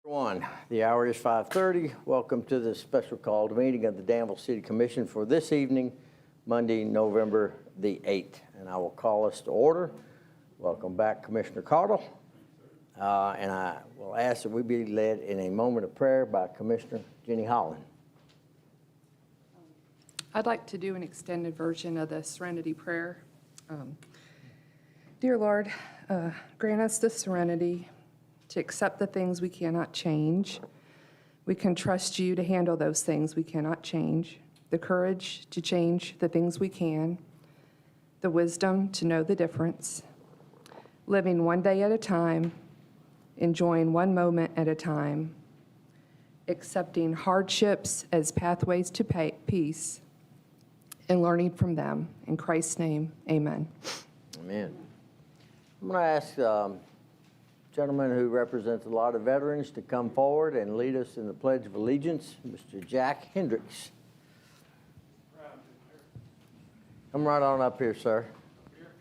The hour is 5:30. Welcome to the special called meeting of the Danville City Commission for this evening, Monday, November the 8th. And I will call us to order. Welcome back, Commissioner Cardle. And I will ask that we be led in a moment of prayer by Commissioner Jenny Holland. I'd like to do an extended version of the Serenity Prayer. Dear Lord, grant us the serenity to accept the things we cannot change. We can trust you to handle those things we cannot change, the courage to change the things we can, the wisdom to know the difference, living one day at a time, enjoying one moment at a time, accepting hardships as pathways to peace, and learning from them. In Christ's name, amen. Amen. I'm going to ask gentleman who represents a lot of veterans to come forward and lead us in the Pledge of Allegiance, Mr. Jack Hendricks. Come right on up here, sir.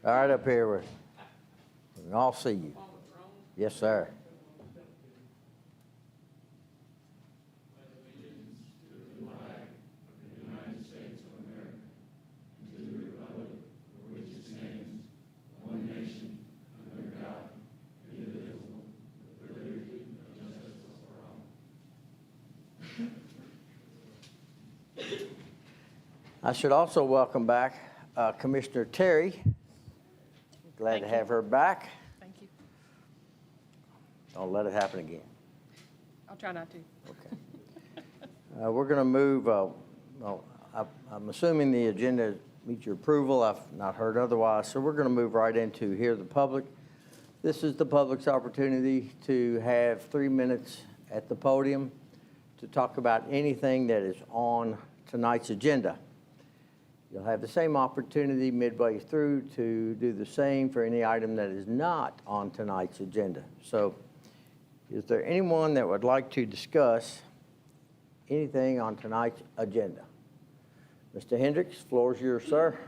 All right, up here. We can all see you. Yes, sir. I should also welcome back Commissioner Terry. Glad to have her back. Thank you. Don't let it happen again. I'll try not to. Okay. We're going to move, I'm assuming the agenda meets your approval. I've not heard otherwise, so we're going to move right into Hear the Public. This is the public's opportunity to have 3 minutes at the podium to talk about anything that is on tonight's agenda. You'll have the same opportunity midway through to do the same for any item that is not on tonight's agenda. So is there anyone that would like to discuss anything on tonight's agenda? Mr. Hendricks, floor is yours, sir.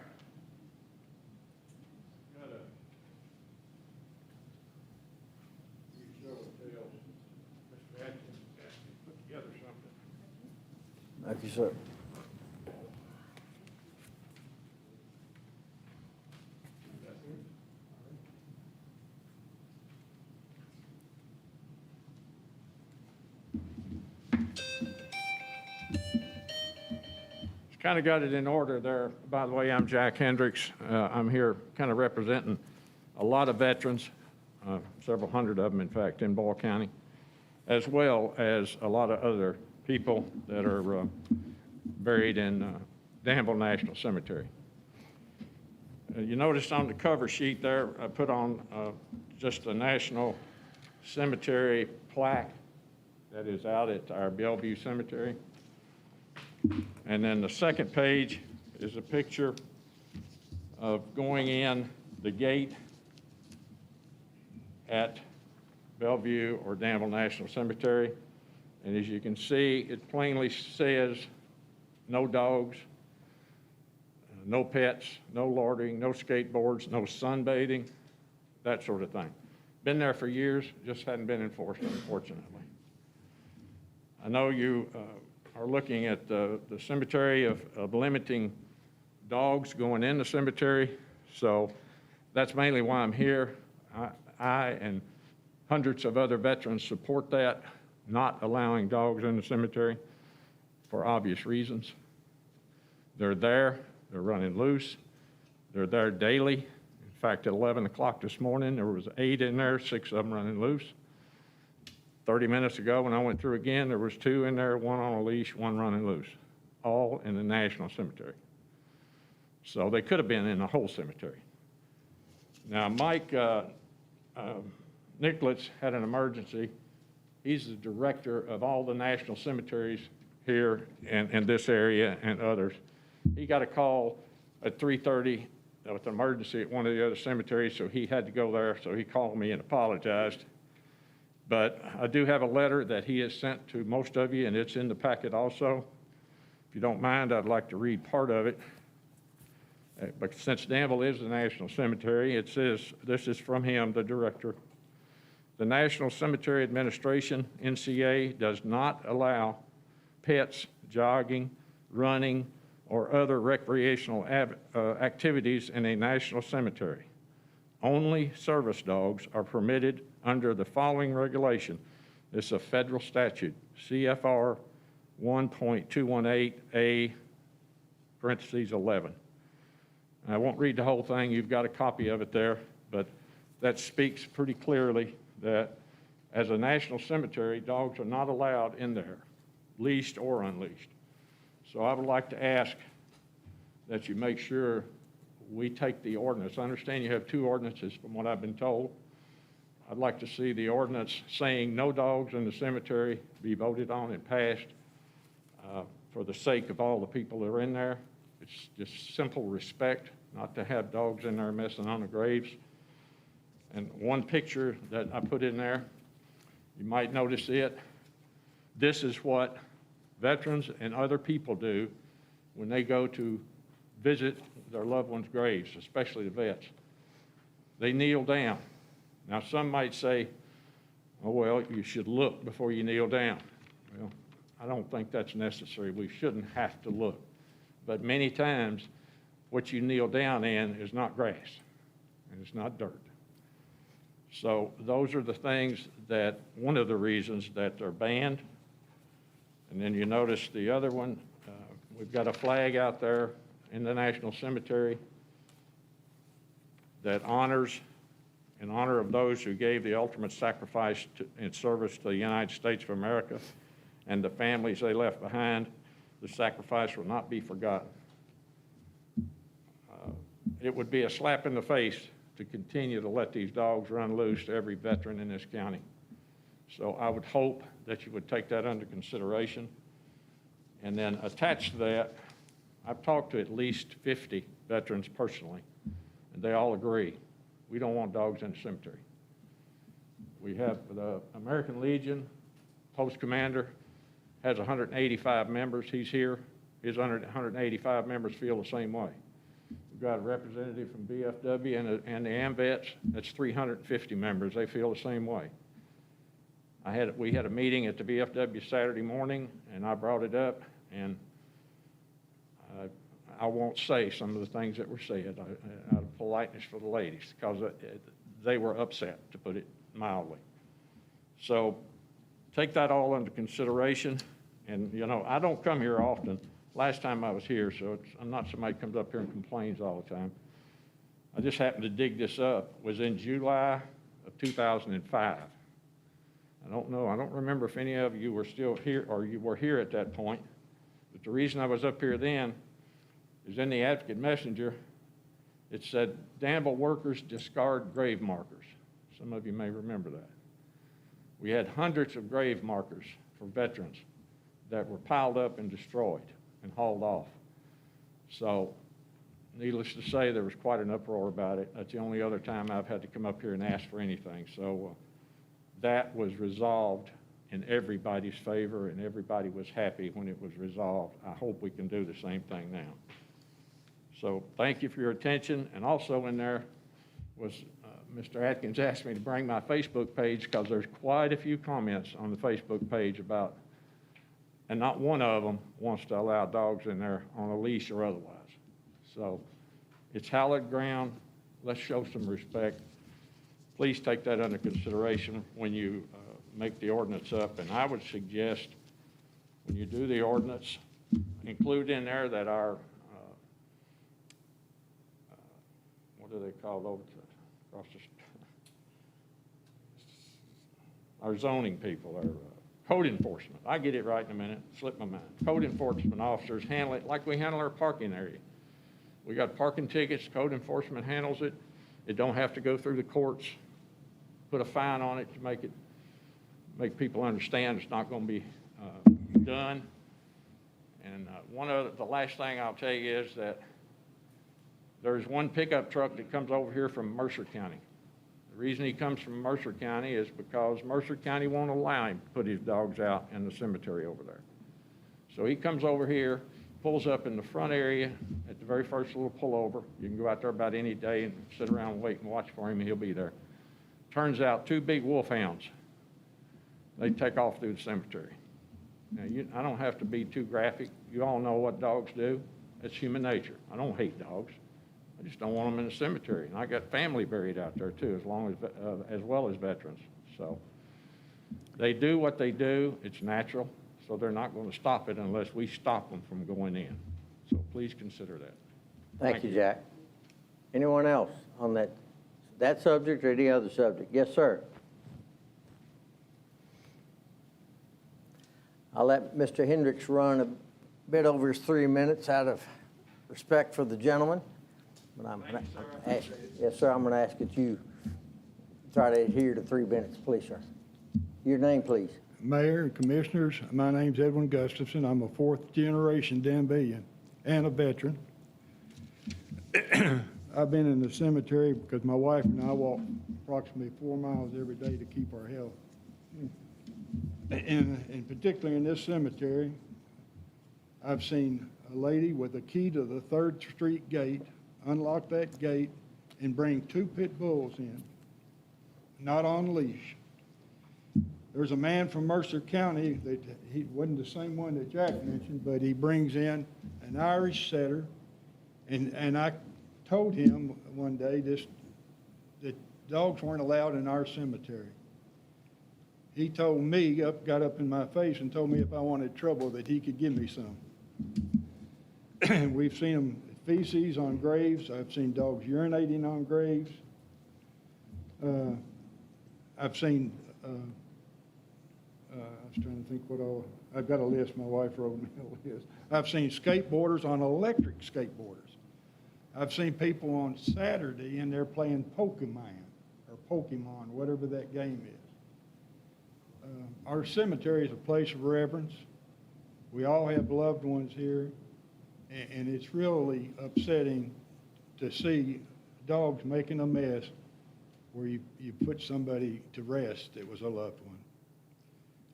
Thank you, sir. Kind of got it in order there. By the way, I'm Jack Hendricks. I'm here kind of representing a lot of veterans, several hundred of them, in fact, in Boyle County, as well as a lot of other people that are buried in Danville National Cemetery. You notice on the cover sheet there, I put on just a National Cemetery plaque that is out at our Bellevue Cemetery. And then the second page is a picture of going in the gate at Bellevue or Danville National Cemetery. And as you can see, it plainly says no dogs, no pets, no loitering, no skateboards, no sunbathing, that sort of thing. Been there for years, just hadn't been enforced, unfortunately. I know you are looking at the cemetery of limiting dogs going in the cemetery. So that's mainly why I'm here. I and hundreds of other veterans support that, not allowing dogs in the cemetery for obvious reasons. They're there, they're running loose, they're there daily. In fact, at 11 o'clock this morning, there was 8 in there, 6 of them running loose. 30 minutes ago, when I went through again, there was 2 in there, 1 on a leash, 1 running loose, all in the National Cemetery. So they could have been in the whole cemetery. Now, Mike Nicholas had an emergency. He's the director of all the national cemeteries here in this area and others. He got a call at 3:30 with an emergency at one of the other cemeteries, so he had to go there. So he called me and apologized. But I do have a letter that he has sent to most of you, and it's in the packet also. If you don't mind, I'd like to read part of it. But since Danville is the National Cemetery, it says, this is from him, the director. The National Cemetery Administration, NCA, does not allow pets jogging, running, or other recreational activities in a national cemetery. Only service dogs are permitted under the following regulation. This is a federal statute, CFR 1.218A, parentheses 11. I won't read the whole thing. You've got a copy of it there, but that speaks pretty clearly that as a national cemetery, dogs are not allowed in there, leashed or unleashed. So I would like to ask that you make sure we take the ordinance. I understand you have 2 ordinances from what I've been told. I'd like to see the ordinance saying no dogs in the cemetery be voted on and passed for the sake of all the people that are in there. It's just simple respect not to have dogs in there messing on the graves. And one picture that I put in there, you might notice it. This is what veterans and other people do when they go to visit their loved ones' graves, especially the vets. They kneel down. Now, some might say, oh, well, you should look before you kneel down. Well, I don't think that's necessary. We shouldn't have to look. But many times, what you kneel down in is not grass, and it's not dirt. So those are the things that, one of the reasons that they're banned. And then you notice the other one, we've got a flag out there in the National Cemetery that honors, in honor of those who gave the ultimate sacrifice in service to the United States of America and the families they left behind. The sacrifice will not be forgotten. It would be a slap in the face to continue to let these dogs run loose to every veteran in this county. So I would hope that you would take that under consideration. And then attached to that, I've talked to at least 50 veterans personally, and they all agree, we don't want dogs in the cemetery. We have the American Legion post commander has 185 members. He's here. His 185 members feel the same way. We've got a representative from BFW and the AMVETS. That's 350 members. They feel the same way. We had a meeting at the BFW Saturday morning, and I brought it up, and I won't say some of the things that were said out of politeness for the ladies, because they were upset, to put it mildly. So take that all under consideration. And, you know, I don't come here often. Last time I was here, so I'm not somebody who comes up here and complains all the time. I just happened to dig this up. It was in July of 2005. I don't know. I don't remember if any of you were still here or you were here at that point. But the reason I was up here then is in the Advocate Messenger, it said, Danville workers discard grave markers. Some of you may remember that. We had hundreds of grave markers for veterans that were piled up and destroyed and hauled off. So, needless to say, there was quite an uproar about it. That's the only other time I've had to come up here and ask for anything. So that was resolved in everybody's favor, and everybody was happy when it was resolved. I hope we can do the same thing now. So thank you for your attention. And also in there was Mr. Atkins asked me to bring my Facebook page, because there's quite a few comments on the Facebook page about, and not one of them wants to allow dogs in there on a leash or otherwise. So it's hallowed ground. Let's show some respect. Please take that under consideration when you make the ordinance up. And I would suggest when you do the ordinance, include in there that our, what do they call those across the, our zoning people, our code enforcement. I get it right in a minute, slipped my mind. Code enforcement officers handle it like we handle our parking area. We got parking tickets, code enforcement handles it. It don't have to go through the courts, put a fine on it to make people understand it's not going to be done. And one of the last thing I'll tell you is that there's one pickup truck that comes over here from Mercer County. The reason he comes from Mercer County is because Mercer County won't allow him to put his dogs out in the cemetery over there. So he comes over here, pulls up in the front area at the very first little pullover. You can go out there about any day and sit around and wait and watch for him, and he'll be there. turns out 2 big wolfhounds. They take off through the cemetery. Now, I don't have to be too graphic. You all know what dogs do. It's human nature. I don't hate dogs. I just don't want them in the cemetery. And I got family buried out there too, as well as veterans. So they do what they do. It's natural. So they're not going to stop it unless we stop them from going in. So please consider that. Thank you, Jack. Anyone else on that subject or any other subject? Yes, sir. I'll let Mr. Hendricks run a bit over his 3 minutes out of respect for the gentleman. But I'm going to ask, yes, sir, I'm going to ask that you try to adhere to 3 minutes, please, sir. Your name, please. Mayor and Commissioners, my name's Edwin Gustafson. I'm a 4th generation Danvillian and a veteran. I've been in the cemetery because my wife and I walk approximately 4 miles every day to keep our health. And particularly in this cemetery, I've seen a lady with a key to the 3rd Street gate, unlock that gate, and bring 2 pit bulls in, not on leash. There's a man from Mercer County that he wasn't the same one that Jack mentioned, but he brings in an Irish setter, and I told him one day that dogs weren't allowed in our cemetery. He told me, got up in my face and told me if I wanted trouble that he could give me some. We've seen them feces on graves. I've seen dogs urinating on graves. I've seen, I was trying to think what all, I've got a list, my wife wrote me a list. I've seen skateboarders on electric skateboarders. I've seen people on Saturday and they're playing Pokemon, whatever that game is. Our cemetery is a place of reverence. We all have loved ones here, and it's really upsetting to see dogs making a mess where you put somebody to rest that was a loved one.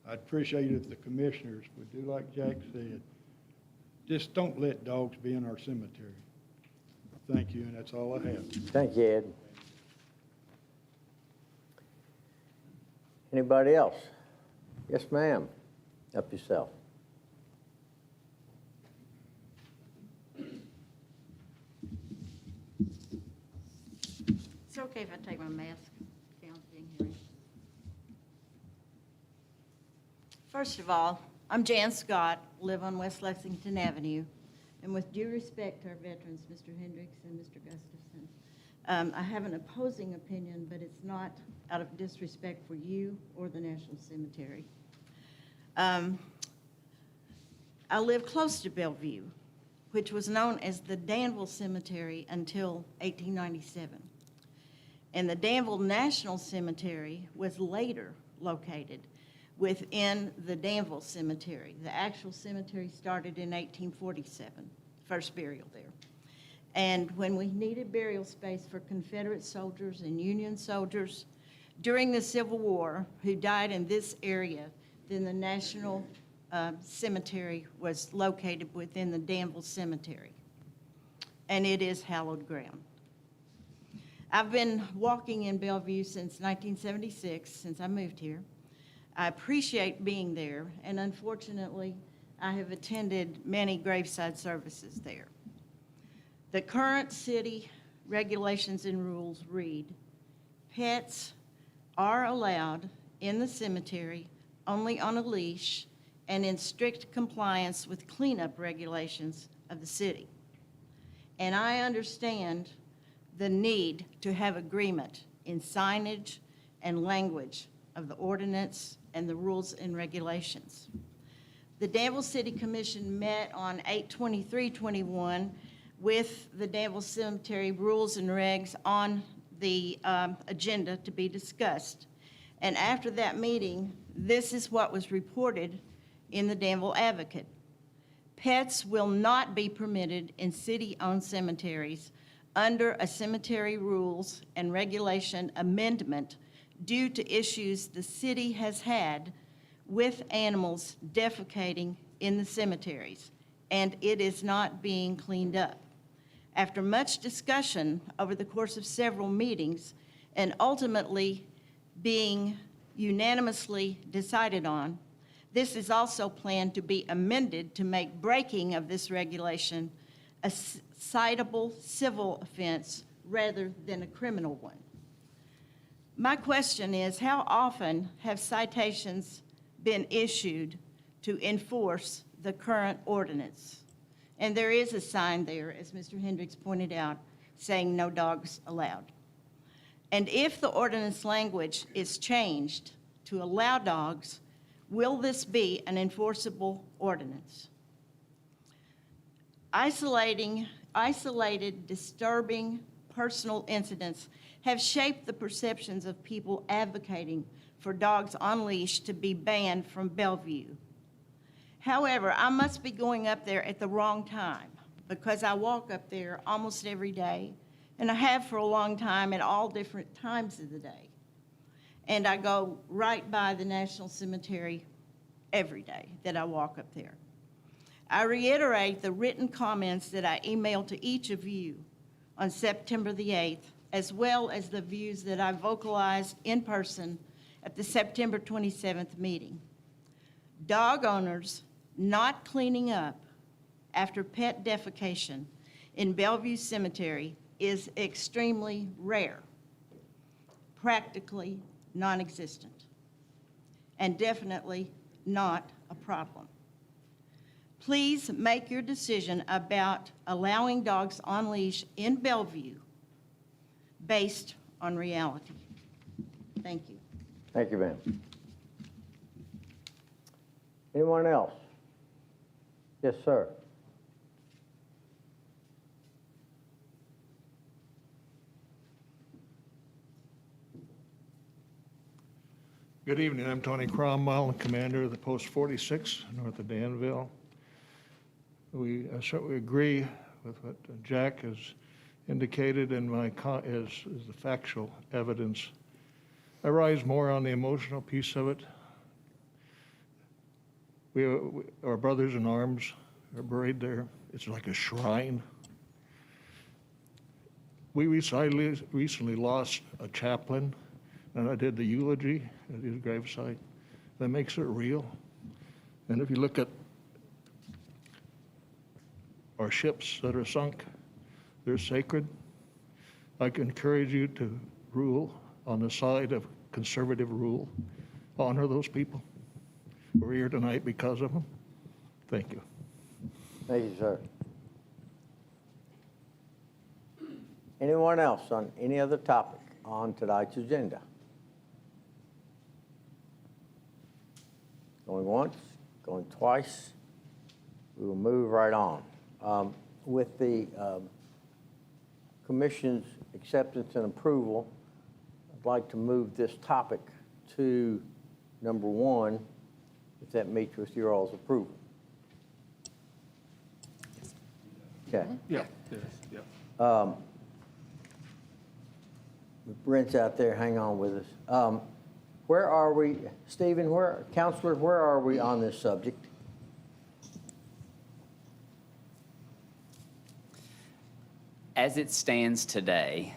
I'd appreciate it if the commissioners would do like Jack said. Just don't let dogs be in our cemetery. Thank you, and that's all I have. Thank you, Ed. Anybody else? Yes, ma'am. Help yourself. It's okay if I take my mask down being here. First of all, I'm Jan Scott, live on West Lexington Avenue, and with due respect to our veterans, Mr. Hendricks and Mr. Gustafson, I have an opposing opinion, but it's not out of disrespect for you or the National Cemetery. I live close to Bellevue, which was known as the Danville Cemetery until 1897. And the Danville National Cemetery was later located within the Danville Cemetery. The actual cemetery started in 1847, first burial there. And when we needed burial space for Confederate soldiers and Union soldiers during the Civil War who died in this area, then the National Cemetery was located within the Danville Cemetery. And it is hallowed ground. I've been walking in Bellevue since 1976, since I moved here. I appreciate being there, and unfortunately, I have attended many graveside services there. The current city regulations and rules read, pets are allowed in the cemetery only on a leash and in strict compliance with cleanup regulations of the city. And I understand the need to have agreement in signage and language of the ordinance and the rules and regulations. The Danville City Commission met on 8/23/21 with the Danville Cemetery rules and regs on the agenda to be discussed. And after that meeting, this is what was reported in the Danville Advocate. Pets will not be permitted in city-owned cemeteries under a cemetery rules and regulation amendment due to issues the city has had with animals defecating in the cemeteries, and it is not being cleaned up. After much discussion over the course of several meetings, and ultimately being unanimously decided on, this is also planned to be amended to make breaking of this regulation a citable civil offense rather than a criminal one. My question is, how often have citations been issued to enforce the current ordinance? And there is a sign there, as Mr. Hendricks pointed out, saying no dogs allowed. And if the ordinance language is changed to allow dogs, will this be an enforceable ordinance? Isolated, disturbing personal incidents have shaped the perceptions of people advocating for dogs on leash to be banned from Bellevue. However, I must be going up there at the wrong time because I walk up there almost every day, and I have for a long time at all different times of the day. And I go right by the National Cemetery every day that I walk up there. I reiterate the written comments that I emailed to each of you on September the 8th, as well as the views that I vocalized in person at the September 27th meeting. Dog owners not cleaning up after pet defecation in Bellevue Cemetery is extremely rare, practically non-existent, and definitely not a problem. Please make your decision about allowing dogs on leash in Bellevue based on reality. Thank you. Thank you, ma'am. Anyone else? Yes, sir. Good evening. I'm Tony Cromwell, commander of the Post 46 north of Danville. We certainly agree with what Jack has indicated, and is the factual evidence. I rise more on the emotional piece of it. Our brothers in arms are buried there. It's like a shrine. We recently lost a chaplain, and I did the eulogy at his gravesite. That makes it real. And if you look at our ships that are sunk, they're sacred. I can encourage you to rule on the side of conservative rule. Honor those people. We're here tonight because of them. Thank you. Thank you, sir. Anyone else on any other topic on tonight's agenda? Going once, going twice. We will move right on. With the Commission's acceptance and approval, I'd like to move this topic to number 1, if that meets with your all's approval. Okay. Yeah. Brent's out there, hang on with us. Where are we, Stephen, Counselor, where are we on this subject? As it stands today,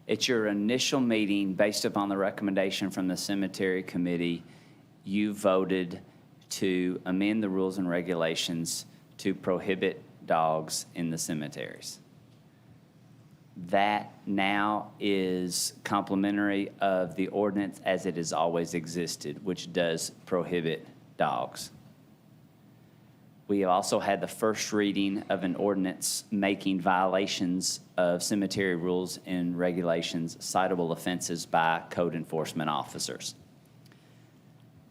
at your initial meeting, based upon the recommendation from the Cemetery Committee, you voted to amend the rules and regulations to prohibit dogs in the cemeteries. That now is complementary of the ordinance as it has always existed, which does prohibit dogs. We have also had the first reading of an ordinance making violations of cemetery rules and regulations citable offenses by code enforcement officers.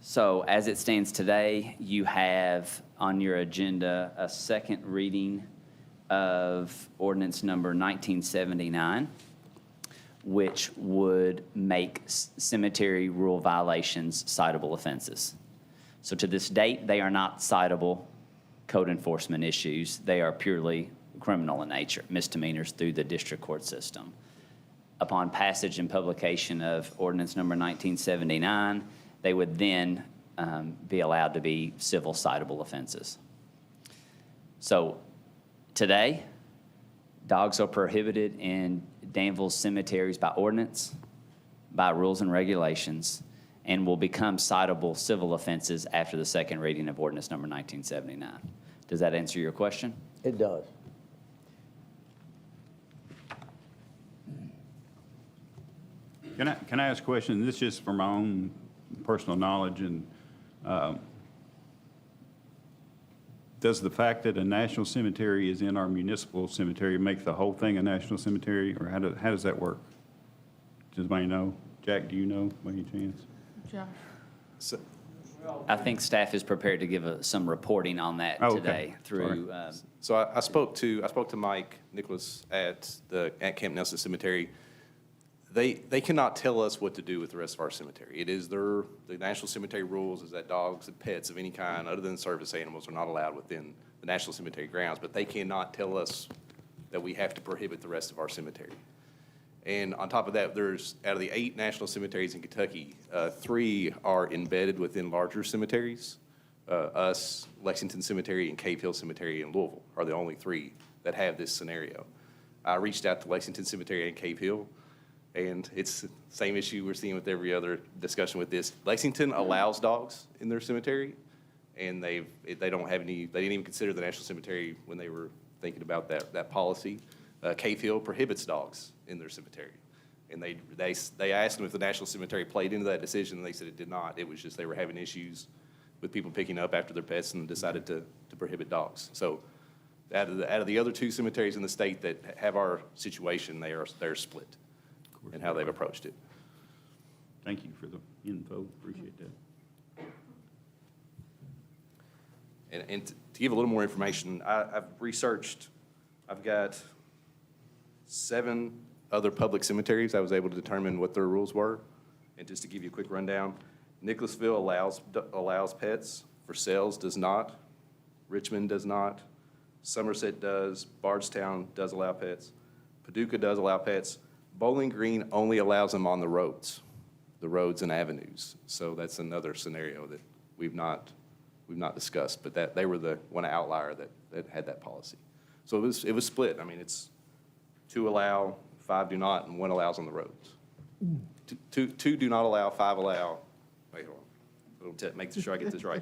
So as it stands today, you have on your agenda a second reading of ordinance number 1979, which would make cemetery rule violations citable offenses. So to this date, they are not citable code enforcement issues. They are purely criminal in nature, misdemeanors through the district court system. Upon passage and publication of ordinance number 1979, they would then be allowed to be civil citable offenses. So today, dogs are prohibited in Danville's cemeteries by ordinance, by rules and regulations and will become citable civil offenses after the second reading of ordinance number 1979. Does that answer your question? It does. Can I ask a question? This is just from my own personal knowledge, and does the fact that a national cemetery is in our municipal cemetery make the whole thing a national cemetery, or how does that work? Does anybody know? Jack, do you know by any chance? I think staff is prepared to give some reporting on that Oh, okay. today through, So I spoke to Mike Nicholas at Camp Nelson Cemetery. They cannot tell us what to do with the rest of our cemetery. It is the National Cemetery rules is that dogs and pets of any kind other than service animals are not allowed within the National Cemetery grounds, but they cannot tell us that we have to prohibit the rest of our cemetery. And on top of that, there's, out of the 8 national cemeteries in Kentucky, 3 are embedded within larger cemeteries. Us, Lexington Cemetery, and Cave Hill Cemetery in Louisville are the only 3 that have this scenario. I reached out to Lexington Cemetery and Cave Hill, and it's the same issue we're seeing with every other discussion with this. Lexington allows dogs in their cemetery, and they don't have any, they didn't even consider the National Cemetery when they were thinking about that policy. Cave Hill prohibits dogs in their cemetery. And they asked them if the National Cemetery played into that decision, and they said it did not. It was just they were having issues with people picking up after their pets and decided to prohibit dogs. So out of the other 2 cemeteries in the state that have our situation, they're split in how they've approached it. Thank you for the info. Appreciate that. And to give a little more information, I've researched, I've got 7 other public cemeteries. I was able to determine what their rules were. And just to give you a quick rundown, Nicholasville allows pets. Versailles does not. Richmond does not. Somerset does. Bardstown does allow pets. Paducah does allow pets. Bowling Green only allows them on the roads and avenues. So that's another scenario that we've not discussed, but that they were the one outlier that had that policy. So it was split. I mean, it's 2 allow, 5 do not, and 1 allows on the roads. 2 do not allow, 5 allow. Wait, hold on. Make sure I get this right.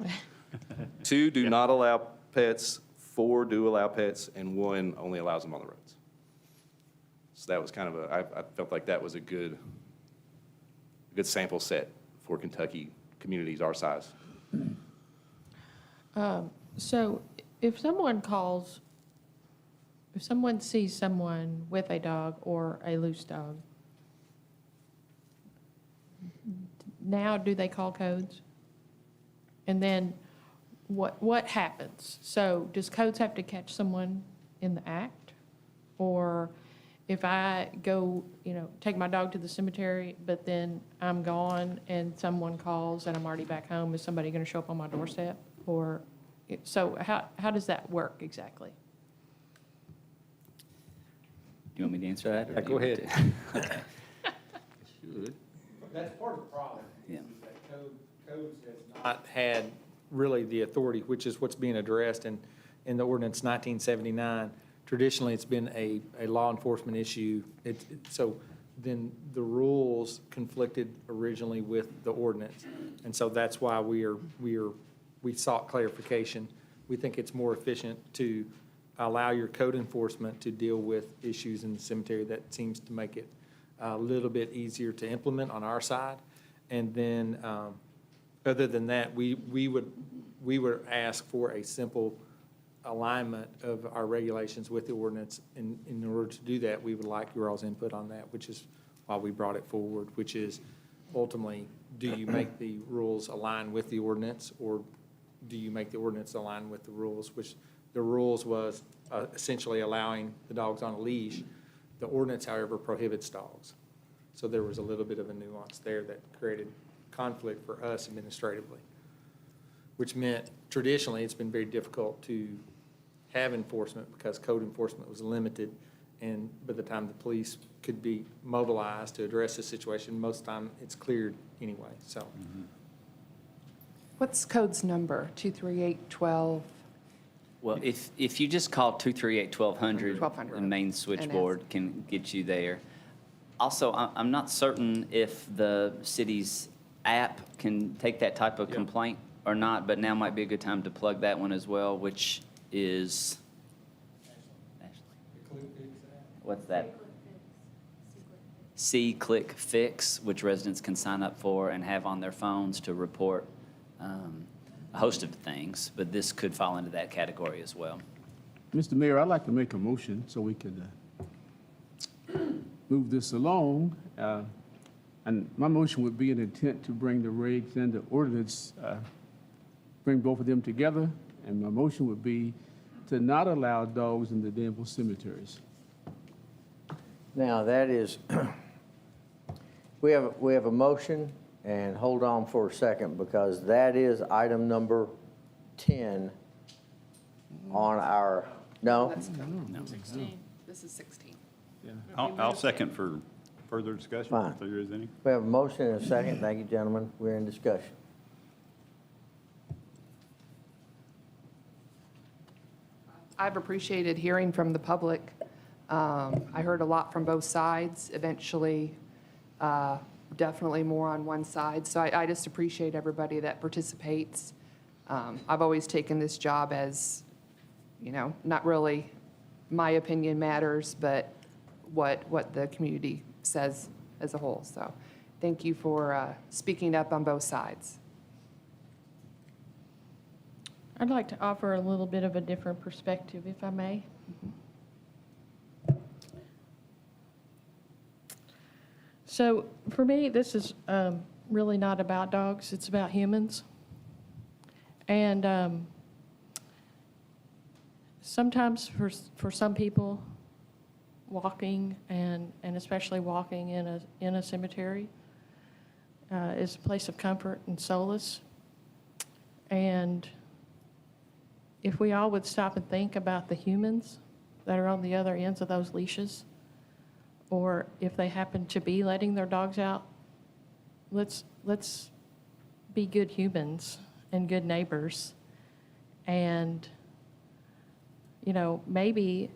2 do not allow pets, 4 do allow pets, and 1 only allows them on the roads. So that was kind of I felt like that was a good sample set for Kentucky communities our size. So if someone sees someone with a dog or a loose dog, now do they call codes? And then what happens? So does codes have to catch someone in the act? Or if I go, take my dog to the cemetery, but then I'm gone and someone calls and I'm already back home, is somebody going to show up on my doorstep? Or, so how does that work exactly? do you want me to answer that? or Yeah, do go you want ahead. to? Okay. That's part of the problem. Yeah. Is that codes has not had really the authority, which is what's being addressed in the ordinance 1979. Traditionally, it's been a law enforcement issue. So then the rules conflicted originally with the ordinance. And so that's why we sought clarification. We think it's more efficient to allow your code enforcement to deal with issues in the cemetery. That seems to make it a little bit easier to implement on our side. And then, other than that, we would ask for a simple alignment of our regulations with the ordinance. In order to do that, we would like your all's input on that, which is why we brought it forward, which is ultimately, do you make the rules align with the ordinance, or do you make the ordinance align with the rules? Which the rules was essentially allowing the dogs on a leash. The ordinance, however, prohibits dogs. So there was a little bit of a nuance there that created conflict for us administratively, which meant traditionally it's been very difficult to have enforcement because code enforcement was limited. And by the time the police could be mobilized to address the situation, most of the time it's cleared anyway, so. What's code's number? 23812? Well, if you just call 238-1200, 1200. the main switchboard can get you there. Also, I'm not certain if the city's app can take that type of complaint or not, but now might be a good time to plug that one as well, which is, what's that? See-Click Fix, which residents can sign up for and have on their phones to report a host of things, but this could fall into that category as well. Mr. Mayor, I'd like to make a motion so we could move this along. And my motion would be an intent to bring the regs and the ordinance, bring both of them together. And my motion would be to not allow dogs in the Danville cemeteries. Now, that is, we have a motion, and hold on for a second, because that is item number 10 on our, no? This is 16. I'll second for further discussion, Fine. if there is any. We have a motion and a second. Thank you, gentlemen. We're in discussion. I've appreciated hearing from the public. I heard a lot from both sides, eventually definitely more on one side. So I just appreciate everybody that participates. I've always taken this job as, not really my opinion matters, but what the community says as a whole. So thank you for speaking up on both sides. I'd like to offer a little bit of a different perspective, if I may. So for me, this is really not about dogs, it's about humans. And sometimes for some people, walking and especially walking in a cemetery is a place of comfort and solace. And if we all would stop and think about the humans that are on the other ends of those leashes, or if they happen to be letting their dogs out, let's be good humans and good neighbors. And, maybe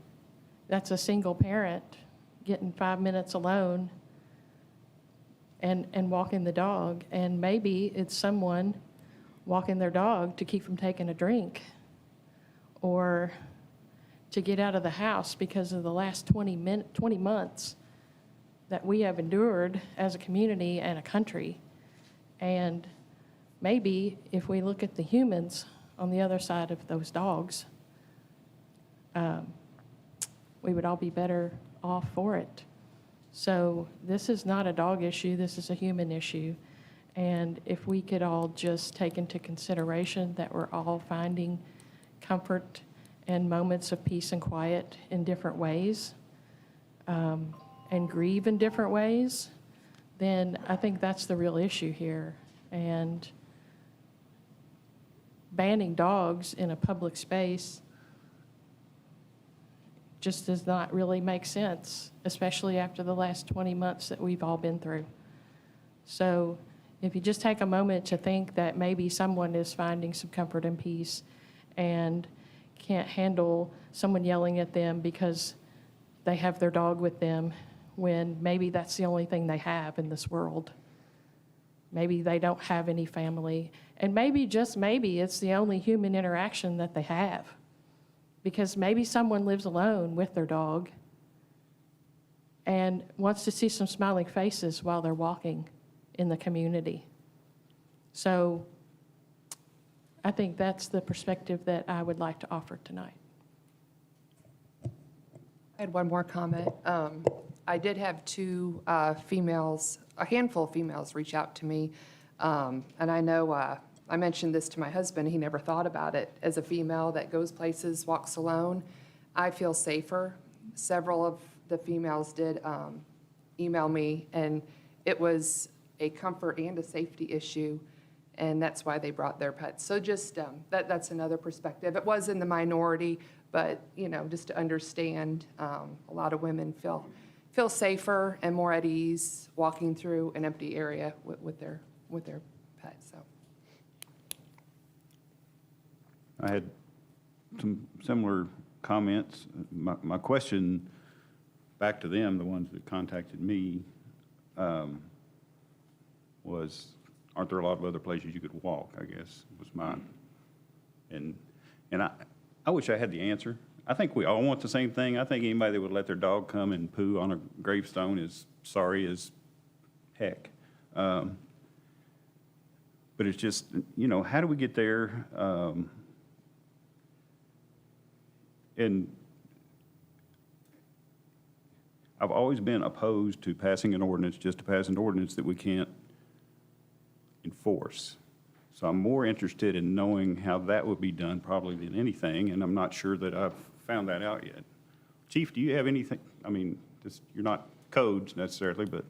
that's a single parent getting 5 minutes alone and walking the dog. And maybe it's someone walking their dog to keep from taking a drink, or to get out of the house because of the last 20 months that we have endured as a community and a country. And maybe if we look at the humans on the other side of those dogs, we would all be better off for it. So this is not a dog issue, this is a human issue. And if we could all just take into consideration that we're all finding comfort and moments of peace and quiet in different ways, and grieve in different ways, then I think that's the real issue here. And banning dogs in a public space just does not really make sense, especially after the last 20 months that we've all been through. So if you just take a moment to think that maybe someone is finding some comfort and peace and can't handle someone yelling at them because they have their dog with them, when maybe that's the only thing they have in this world. Maybe they don't have any family, and maybe, just maybe, it's the only human interaction that they have. Because maybe someone lives alone with their dog and wants to see some smiling faces while they're walking in the community. So I think that's the perspective that I would like to offer tonight. I had one more comment. I did have two females, a handful of females reach out to me. And I know I mentioned this to my husband. He never thought about it. As a female that goes places, walks alone, I feel safer. Several of the females did email me, and it was a comfort and a safety issue, and that's why they brought their pets. So just that's another perspective. It was in the minority, but just to understand, a lot of women feel safer and more at ease walking through an empty area with their pets. So I had some similar comments. My question back to them, the ones that contacted me, was, aren't there a lot of other places you could walk, I guess, was mine. And I wish I had the answer. I think we all want the same thing. I think anybody that would let their dog come and poo on a gravestone is sorry as heck. But it's just, how do we get there? And I've always been opposed to passing an ordinance just to pass an ordinance that we can't enforce. So I'm more interested in knowing how that would be done probably than anything, and I'm not sure that I've found that out yet. Chief, do you have anything? I mean, you're not codes necessarily, but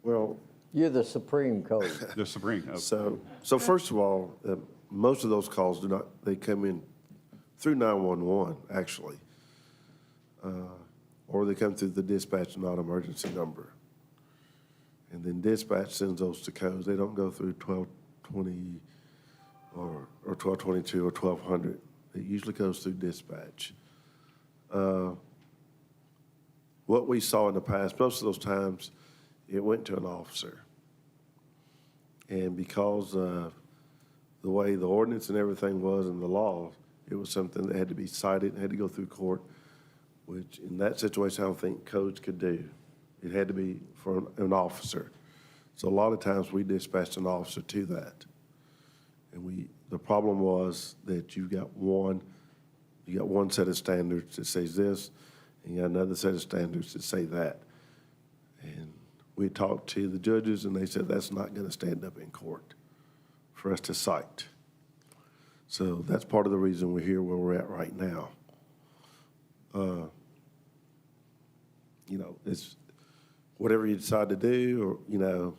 Well, You're the supreme code. the Supreme. Okay. so first of all, most of those calls they come in through 911, actually. Or they come through the dispatch non-emergency number. And then dispatch sends those to codes. They don't go through 1220 or 1222 or 1200. It usually goes through dispatch. What we saw in the past, most of those times, it went to an officer. And because of the way the ordinance and everything was in the law, it was something that had to be cited and had to go through court, which in that situation, I don't think codes could do. It had to be for an officer. So a lot of times we dispatched an officer to that. And the problem was that you got one set of standards that says this, and you got another set of standards that say that. And we talked to the judges, and they said that's not going to stand up in court for us to cite. So that's part of the reason we're here where we're at right now. It's whatever you decide to do, or,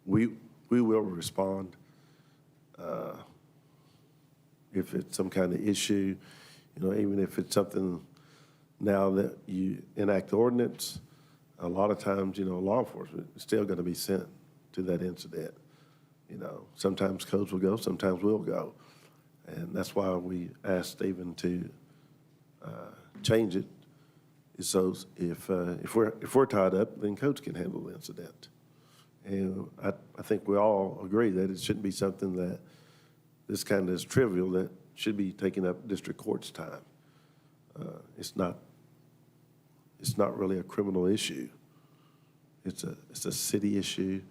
we will respond. If it's some kind of issue, even if it's something now that you enact the ordinance, a lot of times, law enforcement is still going to be sent to that incident. Sometimes codes will go, sometimes we'll go. And that's why we asked Stephen to change it. So if we're tied up, then codes can handle the incident. And I think we all agree that it shouldn't be something that this kind of is trivial, that should be taking up district court's time. It's not really a criminal issue. It's a city issue,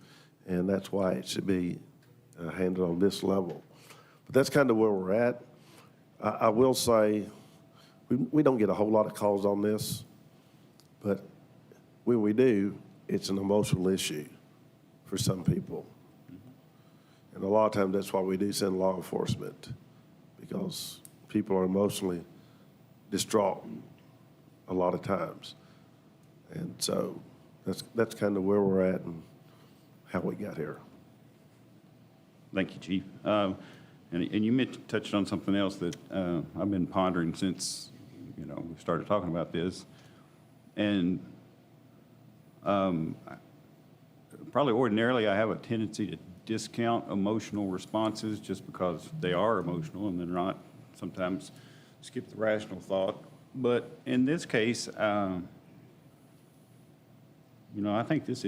and that's why it should be handled on this level. But that's kind of where we're at. I will say, we don't get a whole lot of calls on this, but when we do, it's an emotional issue for some people. And a lot of times that's why we do send law enforcement, because people are emotionally distraught a lot of times. And so that's kind of where we're at and how we got here. Thank you, Chief. And you touched on something else that I've been pondering since, we started talking about this. And probably ordinarily I have a tendency to discount emotional responses just because they are emotional and they're not, sometimes skip the rational thought. But in this case, I think this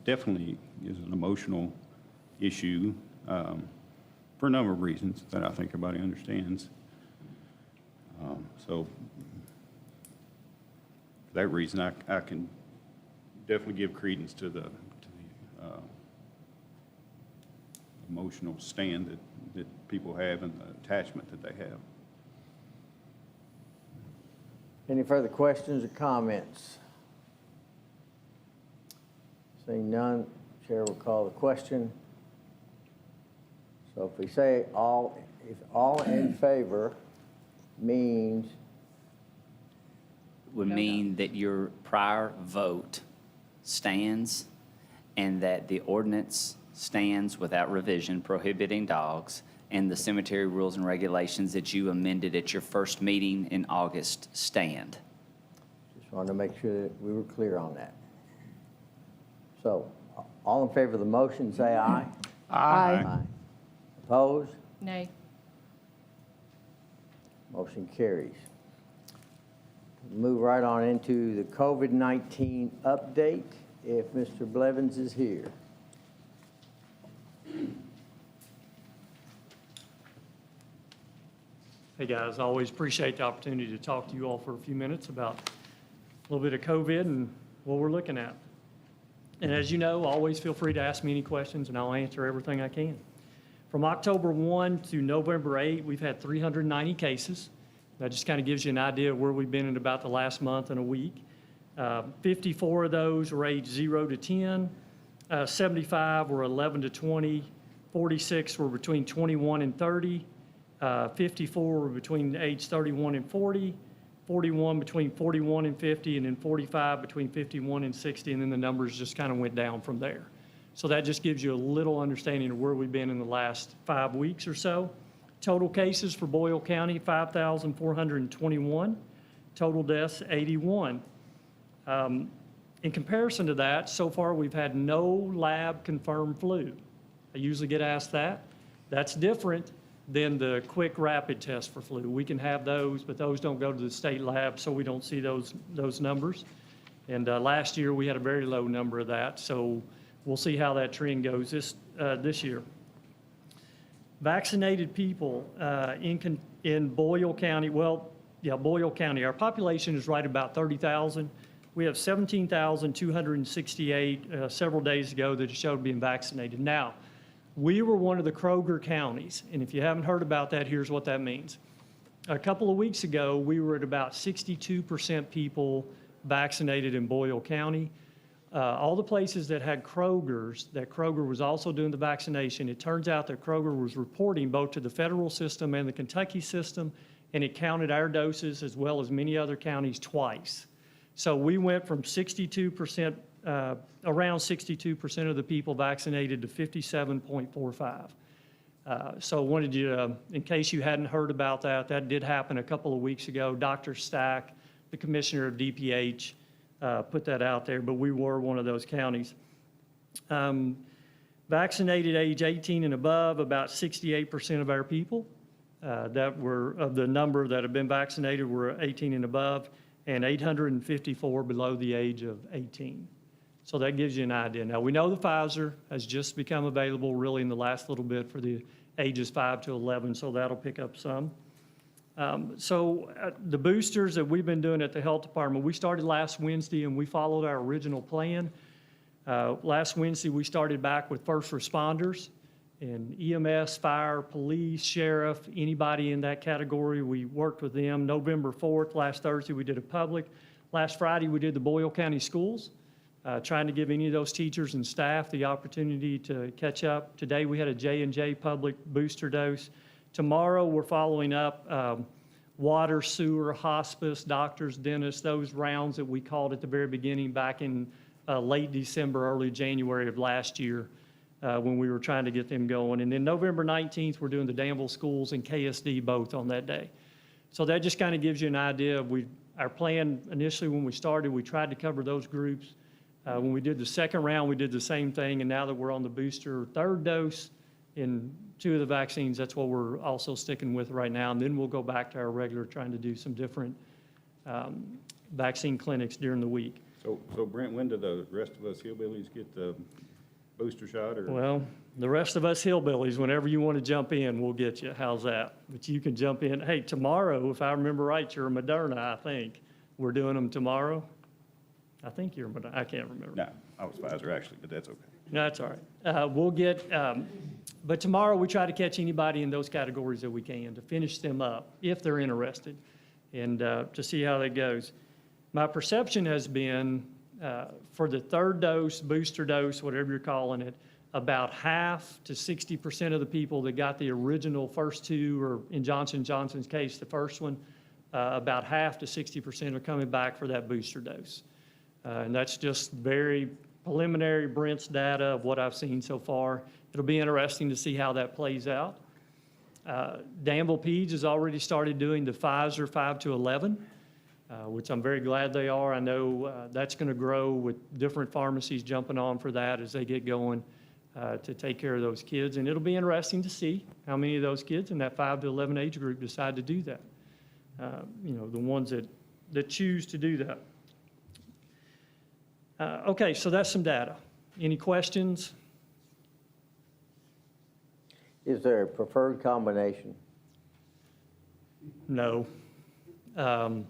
definitely is an emotional issue for a number of reasons that I think everybody understands. So for that reason, I can definitely give credence to the emotional stand that people have and the attachment that they have. Any further questions or comments? Seeing none, Chair will call the question. So if we say if all in favor means, Would mean that your prior vote stands and that the ordinance stands without revision prohibiting dogs, and the cemetery rules and regulations that you amended at your first meeting in August stand. just wanted to make sure that we were clear on that. So, all in favor of the motion, say aye. Aye. Opposed? Nay. Motion carries. Move right on into the COVID-19 update, if Mr. Blevins is here. Hey, guys, always appreciate the opportunity to talk to you all for a few minutes about a little bit of COVID and what we're looking at. And as you know, always feel free to ask me any questions, and I'll answer everything I can. From October 1 to November 8, we've had 390 cases. That just kind of gives you an idea of where we've been in about the last month and a week. 54 of those were age 0 to 10, 75 were 11 to 20, 46 were between 21 and 30, 54 were between age 31 and 40, 41 between 41 and 50, and then 45 between 51 and 60, and then the numbers just kind of went down from there. So that just gives you a little understanding of where we've been in the last 5 weeks or so. Total cases for Boyle County, 5,421. Total deaths, 81. In comparison to that, so far we've had no lab-confirmed flu. I usually get asked that. That's different than the quick rapid test for flu. We can have those, but those don't go to the state lab, so we don't see those numbers. And last year, we had a very low number of that, so we'll see how that trend goes this year. Vaccinated people in Boyle County, Boyle County, our population is right about 30,000. We have 17,268 several days ago that showed being vaccinated. Now, we were one of the Kroger counties, and if you haven't heard about that, here's what that means. A couple of weeks ago, we were at about 62% people vaccinated in Boyle County. All the places that had Krogers, that Kroger was also doing the vaccination, it turns out that Kroger was reporting both to the federal system and the Kentucky system, and it counted our doses as well as many other counties twice. So we went from 62%, around 62% of the people vaccinated to 57.45. So wanted you, in case you hadn't heard about that, that did happen a couple of weeks ago. Dr. Stack, the commissioner of DPH, put that out there, but we were one of those counties. Vaccinated age 18 and above, about 68% of our people that were, of the number that have been vaccinated were 18 and above, and 854 below the age of 18. So that gives you an idea. Now, we know the Pfizer has just become available really in the last little bit for the ages 5 to 11, so that'll pick up some. The boosters that we've been doing at the health department, we started last Wednesday and we followed our original plan. Last Wednesday, we started back with first responders and EMS, fire, police, sheriff, anybody in that category. We worked with them. November 4th, last Thursday, we did a public. Last Friday, we did the Boyle County schools, trying to give any of those teachers and staff the opportunity to catch up. Today, we had a J&J public booster dose. Tomorrow, we're following up water, sewer, hospice, doctors, dentists, those rounds that we called at the very beginning back in late December, early January of last year when we were trying to get them going. And then November 19th, we're doing the Danville schools and KSD both on that day. So that just kind of gives you an idea of our plan initially when we started, we tried to cover those groups. When we did the second round, we did the same thing. And now that we're on the booster third dose in 2 of the vaccines, that's what we're also sticking with right now. And then we'll go back to our regular trying to do some different vaccine clinics during the week. So Brent, when do the rest of us hillbillies get the booster shot? Or? Well, the rest of us hillbillies, whenever you want to jump in, we'll get you. How's that? But you can jump in. Hey, tomorrow, if I remember right, you're a Moderna, I think. We're doing them tomorrow. I think you're a Moderna. I can't remember. No, I was Pfizer actually, but that's okay. No, that's all right. We'll get, but tomorrow we try to catch anybody in those categories that we can to finish them up if they're interested and to see how that goes. My perception has been for the third dose, booster dose, whatever you're calling it, about half to 60% of the people that got the original first 2, or in Johnson & Johnson's case, the first one, about half to 60% are coming back for that booster dose. And that's just very preliminary Brent's data of what I've seen so far. It'll be interesting to see how that plays out. Danville Peds has already started doing the Pfizer 5 to 11, which I'm very glad they are. I know that's going to grow with different pharmacies jumping on for that as they get going to take care of those kids. And it'll be interesting to see how many of those kids in that 5 to 11 age group decide to do that. The ones that that choose to do that. Okay, so that's some data. Any questions? Is there a preferred combination? No. The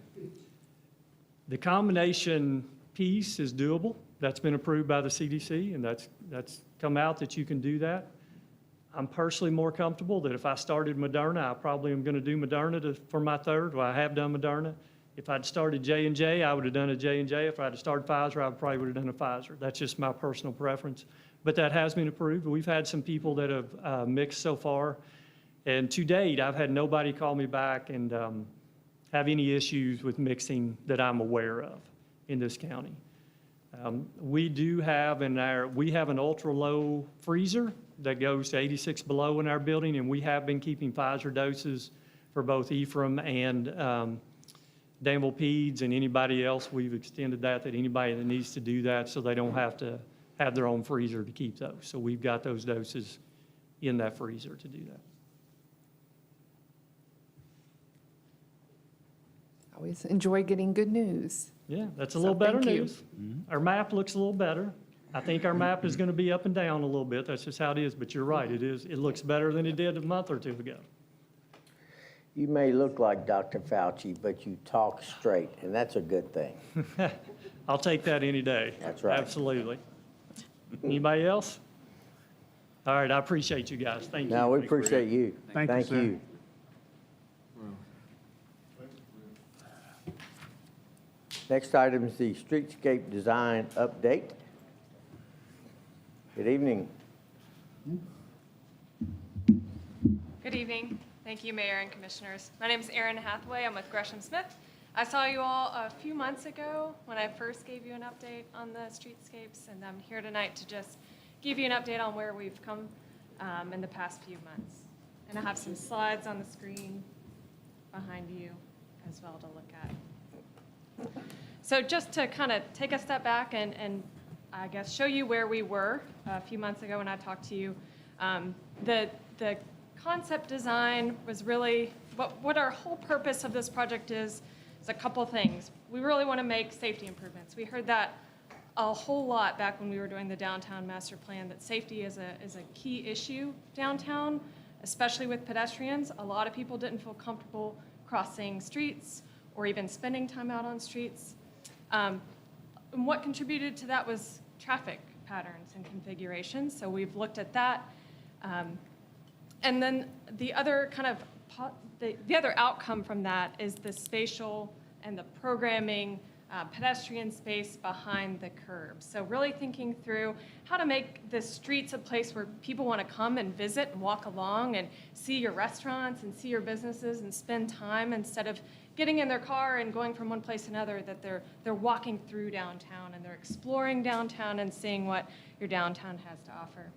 combination piece is doable. That's been approved by the CDC, and that's come out that you can do that. I'm personally more comfortable that if I started Moderna, I probably am going to do Moderna for my third. Well, I have done Moderna. If I'd started J&J, I would have done a J&J. If I'd started Pfizer, I probably would have done a Pfizer. That's just my personal preference. But that has been approved. We've had some people that have mixed so far. And to date, I've had nobody call me back and have any issues with mixing that I'm aware of in this county. We do have we have an ultra-low freezer that goes to 86 below in our building, and we have been keeping Pfizer doses for both Ephraim and Danville Peds and anybody else. We've extended that anybody that needs to do that so they don't have to have their own freezer to keep those. So we've got those doses in that freezer to do that. Always enjoy getting good news. Yeah, that's a So little better thank you. news. Our map looks a little better. I think our map is going to be up and down a little bit. That's just how it is. But you're right, it looks better than it did a month or two ago. You may look like Dr. Fauci, but you talk straight, and that's a good thing. I'll take that any day. That's right. Absolutely. Anybody else? All right, I appreciate you guys. Thank you. No, we appreciate you. Thank you, sir. Next item is the streetscape design update. Good evening. Good evening. Thank you, Mayor and Commissioners. My name is Erin Hathaway. I'm with Gresham Smith. I saw you all a few months ago when I first gave you an update on the streetscapes, and I'm here tonight to just give you an update on where we've come in the past few months. And I have some slides on the screen behind you as well to look at. So just to kind of take a step back and I guess show you where we were a few months ago when I talked to you. The concept design was really, what our whole purpose of this project is a couple things. We really want to make safety improvements. We heard that a whole lot back when we were doing the downtown master plan, that safety is a key issue downtown, especially with pedestrians. A lot of people didn't feel comfortable crossing streets or even spending time out on streets. And what contributed to that was traffic patterns and configurations. So we've looked at that. And then the other kind of, the other outcome from that is the spatial and the programming pedestrian space behind the curbs. So really thinking through how to make the streets a place where people want to come and visit and walk along and see your restaurants and see your businesses and spend time instead of getting in their car and going from one place to another, that they're walking through downtown and they're exploring downtown and seeing what your downtown has to offer.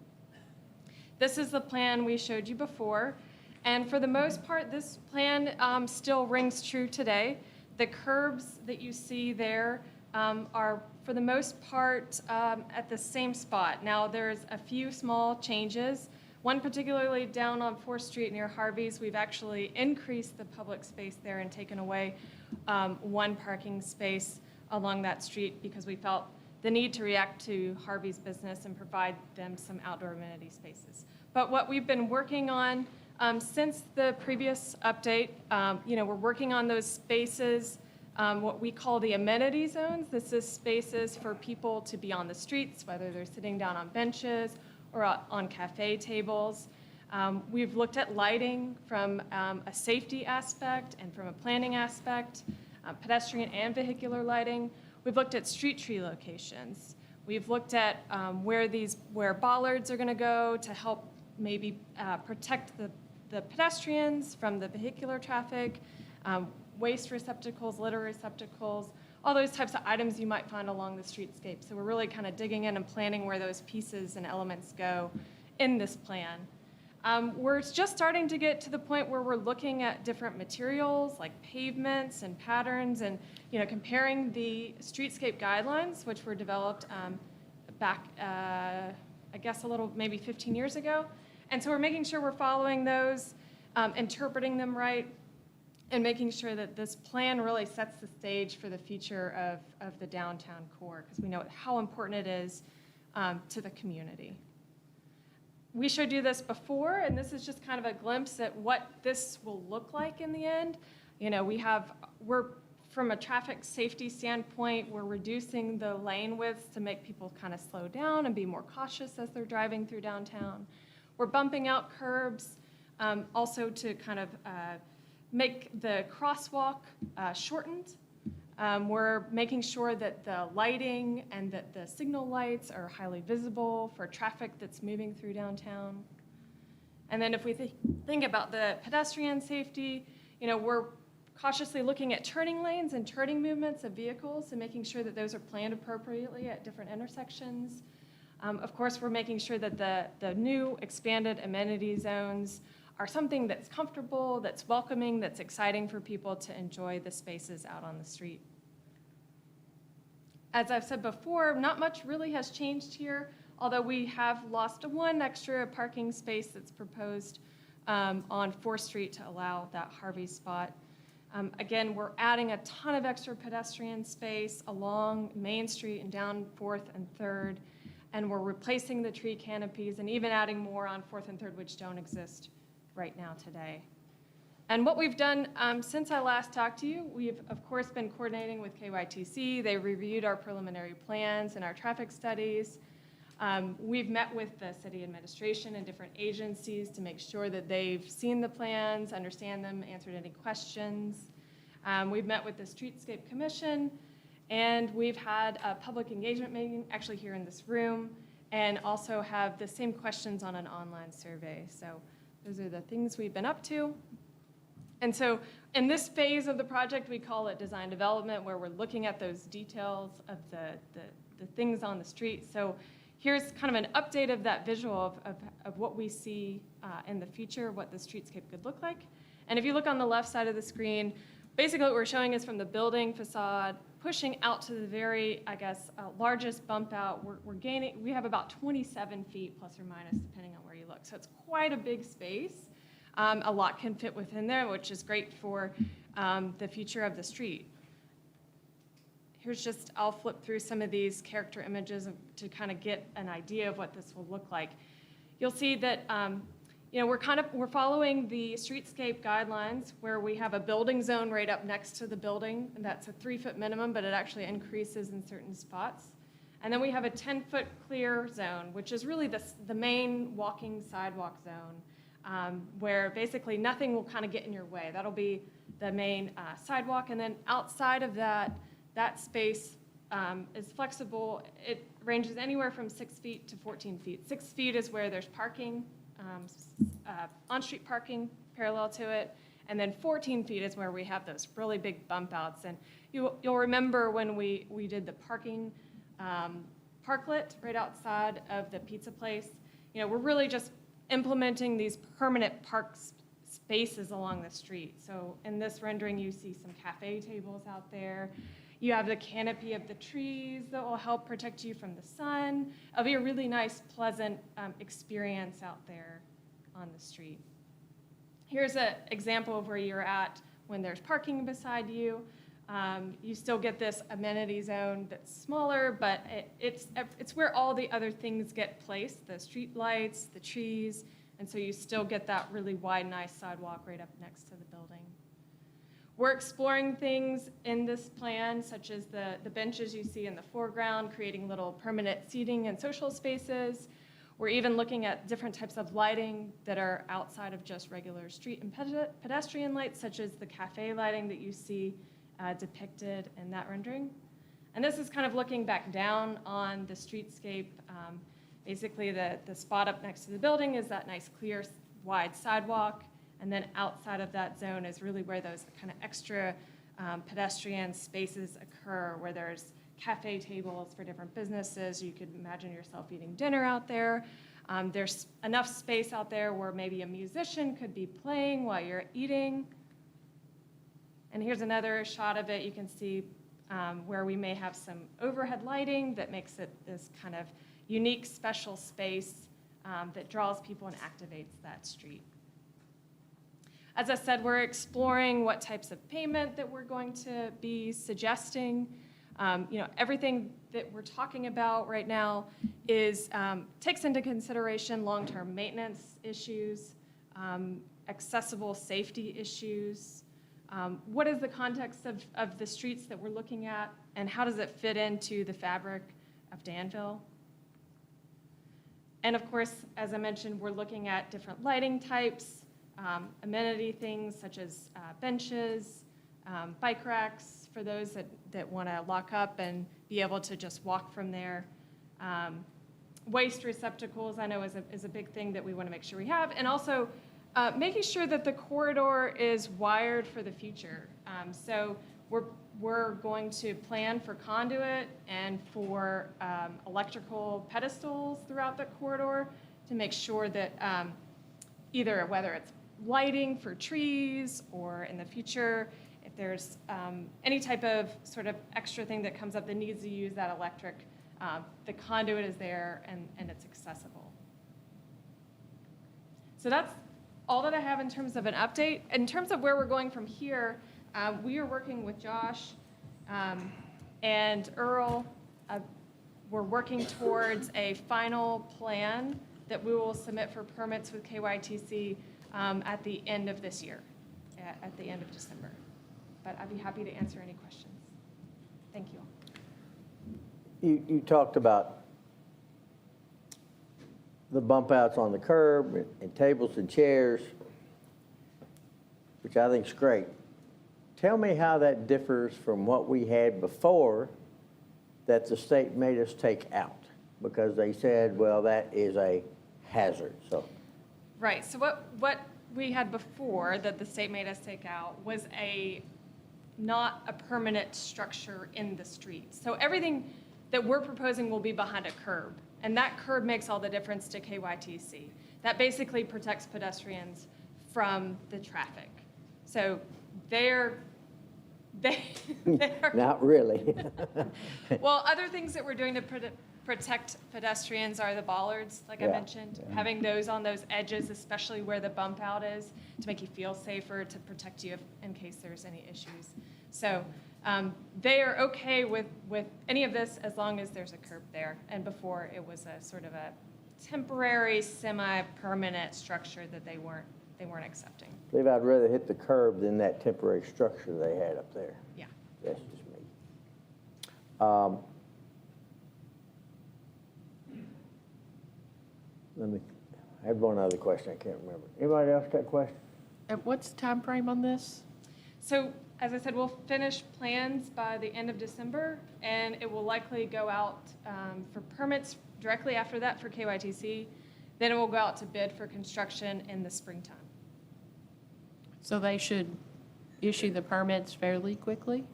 This is the plan we showed you before. And for the most part, this plan still rings true today. The curbs that you see there are, for the most part, at the same spot. Now, there's a few small changes. One particularly down on 4th Street near Harvey's, we've actually increased the public space there and taken away one parking space along that street because we felt the need to react to Harvey's business and provide them some outdoor amenity spaces. But what we've been working on since the previous update, we're working on those spaces, what we call the amenity zones. This is spaces for people to be on the streets, whether they're sitting down on benches or on cafe tables. We've looked at lighting from a safety aspect and from a planning aspect, pedestrian and vehicular lighting. We've looked at street tree locations. We've looked at where bollards are going to go to help maybe protect the pedestrians from the vehicular traffic, waste receptacles, litter receptacles, all those types of items you might find along the streetscape. So we're really kind of digging in and planning where those pieces and elements go in this plan. We're just starting to get to the point where we're looking at different materials like pavements and patterns and comparing the streetscape guidelines, which were developed back, I guess maybe 15 years ago. And so we're making sure we're following those, interpreting them right, and making sure that this plan really sets the stage for the future of the downtown core, because we know how important it is to the community. We showed you this before, and this is just kind of a glimpse at what this will look like in the end. You know, we're from a traffic safety standpoint, we're reducing the lane widths to make people kind of slow down and be more cautious as they're driving through downtown. We're bumping out curbs, also to kind of make the crosswalk shortened. We're making sure that the lighting and that the signal lights are highly visible for traffic that's moving through downtown. And then if we think about the pedestrian safety, you know, we're cautiously looking at turning lanes and turning movements of vehicles and making sure that those are planned appropriately at different intersections. Of course, we're making sure that the new expanded amenity zones are something that's comfortable, that's welcoming, that's exciting for people to enjoy the spaces out on the street. As I've said before, not much really has changed here, although we have lost one extra parking space that's proposed on 4th Street to allow that Harvey spot. Again, we're adding a ton of extra pedestrian space along Main Street and down 4th and 3rd, and we're replacing the tree canopies and even adding more on 4th and 3rd, which don't exist right now today. And what we've done since I last talked to you, we've of course been coordinating with KYTC. They reviewed our preliminary plans and our traffic studies. We've met with the city administration and different agencies to make sure that they've seen the plans, understand them, answered any questions. We've met with the Streetscape Commission, and we've had a public engagement meeting actually here in this room, and also have the same questions on an online survey. So those are the things we've been up to. And so in this phase of the project, we call it design development, where we're looking at those details of the things on the street. So here's kind of an update of that visual of what we see in the future, what the streetscape could look like. And if you look on the left side of the screen, basically what we're showing is from the building facade, pushing out to the very, I guess, largest bump out. We have about 27 feet plus or minus, depending on where you look. So it's quite a big space. A lot can fit within there, which is great for the future of the street. Here's just, I'll flip through some of these character images to kind of get an idea of what this will look like. You'll see that you know, we're following the streetscape guidelines, where we have a building zone right up next to the building, and that's a 3-foot minimum, but it actually increases in certain spots. And then we have a 10-foot clear zone, which is really the main walking sidewalk zone, where basically nothing will kind of get in your way. That'll be the main sidewalk, and then outside of that space is flexible. It ranges anywhere from 6 feet to 14 feet. 6 feet is where there's parking, on-street parking parallel to it, and then 14 feet is where we have those really big bump outs. And you'll remember when we did the parking parklet right outside of the pizza place. You know, we're really just implementing these permanent park spaces along the street. So in this rendering, you see some cafe tables out there. You have the canopy of the trees that will help protect you from the sun. It'll be a really nice, pleasant experience out there on the street. Here's an example of where you're at when there's parking beside you. You still get this amenity zone that's smaller, but it's where all the other things get placed, the street lights, the trees, and so you still get that really wide, nice sidewalk right up next to the building. We're exploring things in this plan, such as the benches you see in the foreground, creating little permanent seating and social spaces. We're even looking at different types of lighting that are outside of just regular street and pedestrian lights, such as the cafe lighting that you see depicted in that rendering. And this is kind of looking back down on the streetscape. Basically, the spot up next to the building is that nice, clear, wide sidewalk. And then outside of that zone is really where those kind of extra pedestrian spaces occur, where there's cafe tables for different businesses. You could imagine yourself eating dinner out there. There's enough space out there where maybe a musician could be playing while you're eating. And here's another shot of it. You can see where we may have some overhead lighting that makes it this kind of unique, special space that draws people and activates that street. As I said, we're exploring what types of payment that we're going to be suggesting. Everything that we're talking about right now is, takes into consideration long-term maintenance issues, accessible safety issues. What is the context of the streets that we're looking at, and how does it fit into the fabric of Danville? And of course, as I mentioned, we're looking at different lighting types, amenity things such as benches, bike racks for those that want to lock up and be able to just walk from there. Waste receptacles, I know, is a big thing that we want to make sure we have. And also, making sure that the corridor is wired for the future. So we're going to plan for conduit and for electrical pedestals throughout the corridor to make sure that either whether it's lighting for trees or in the future, if there's any type of sort of extra thing that comes up that needs to use that electric, the conduit is there and it's accessible. So that's all that I have in terms of an update. In terms of where we're going from here, we are working with Josh and Earl. We're working towards a final plan that we will submit for permits with KYTC at the end of this year, at the end of December. But I'd be happy to answer any questions. Thank you. You talked about the bump outs on the curb and tables and chairs, which I think is great. Tell me how that differs from what we had before that the state made us take out, because they said, well, that is a hazard, so. Right, so what we had before that the state made us take out was not a permanent structure in the street. So everything that we're proposing will be behind a curb, and that curb makes all the difference to KYTC. That basically protects pedestrians from the traffic. So they're Not really. well, other things that we're doing to protect pedestrians are the bollards, like I mentioned, having those on those edges, especially where the bump out is, to make you feel safer, to protect you in case there's any issues. So they are okay with any of this as long as there's a curb there. And before it was a sort of a temporary, semi-permanent structure that they weren't accepting. I believe I'd rather hit the curb than that temporary structure they had up there. Yeah. That's just me. I had one other question, I can't remember. Anybody else got a question? And what's the time frame on this? So, as I said, we'll finish plans by the end of December, and it will likely go out for permits directly after that for KYTC. Then it will go out to bid for construction in the springtime. So they should issue the permits fairly quickly?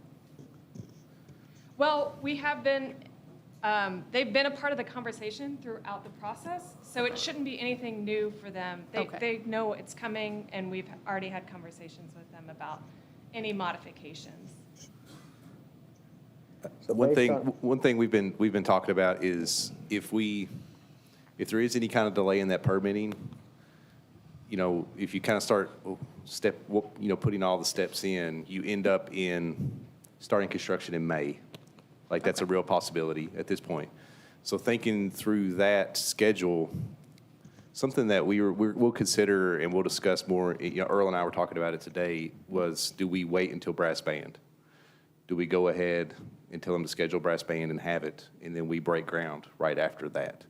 Well, we have been, they've been a part of the conversation throughout the process, so it shouldn't be anything new for them. They know it's coming, and we've already had conversations with them about any modifications. So One based on- thing we've been talking about is if there is any kind of delay in that permitting, if you kind of start putting all the steps in, you end up starting construction in May. Like that's a real possibility at this point. So thinking through that schedule, something that we'll consider and we'll discuss more, Earl and I were talking about it today, was do we wait until brass band? Do we go ahead and tell them to schedule brass band and have it, and then we break ground right after that?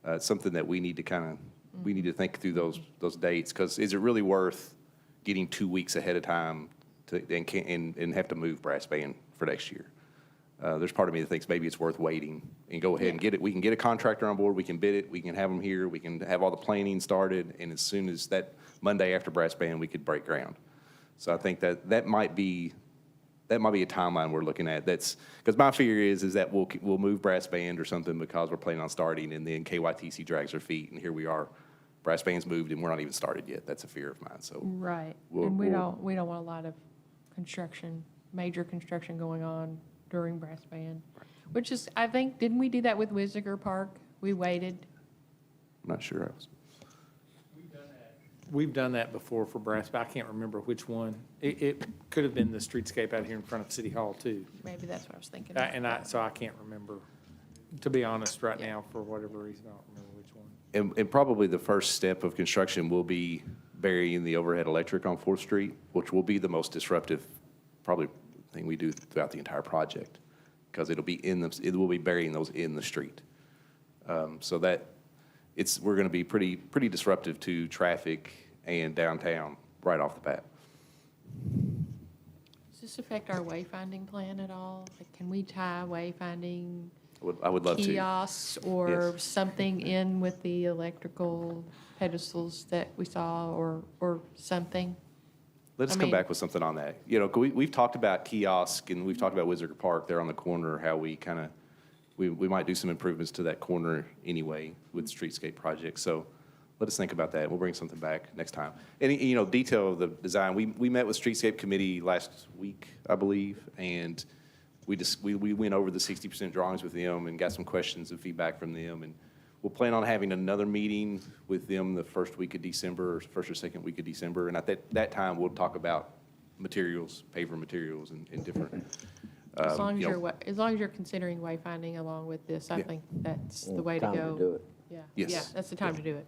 It's something that we need to think through those dates, because is it really worth getting 2 weeks ahead of time and have to move brass band for next year? There's part of me that thinks maybe it's worth waiting and go ahead and get it. We can get a contractor on board, we can bid it, we can have them here, we can have all the planning started, and as soon as that Monday after brass band, we could break ground. So I think that might be a timeline we're looking at. That's because my fear is that we'll move brass band or something because we're planning on starting, and then KYTC drags their feet, and here we are, brass band's moved, and we're not even started yet. That's a fear of mine. So Right. And we don't want a lot of major construction going on during brass band, which is, I think, didn't we do that with Whizziger Park? We waited. I'm not sure. we've done that before for Brass, but I can't remember which one. It could have been the streetscape out here in front of City Hall too. Maybe that's what I was thinking. So I can't remember, to be honest, right now, for whatever reason, I don't remember which one. And probably the first step of construction will be burying the overhead electric on 4th Street, which will be the most disruptive, probably, thing we do throughout the entire project, because it will be burying those in the street. So that, we're going to be pretty disruptive to traffic and downtown right off the bat. Does this affect our wayfinding plan at all? Like, can we tie wayfinding I would love to. kiosks or Yes. something in with the electrical pedestals that we saw or something? Let us I come mean- back with something on that. You know, we've talked about kiosk and we've talked about Wizard Park there on the corner, how we kind of, we might do some improvements to that corner anyway with streetscape projects. So let us think about that. We'll bring something back next time. And, you know, detail of the design, we met with Streetscape Committee last week, I believe, and we went over the 60% drawings with them and got some questions and feedback from them. And we'll plan on having another meeting with them the first week of December, or first or second week of December. And at that time, we'll talk about materials, paver materials and different. As long as you know, as long as you're considering wayfinding along with this, I Yeah. think that's the way to Time to go. do it. Yeah. Yes. Yeah, that's the time to do it.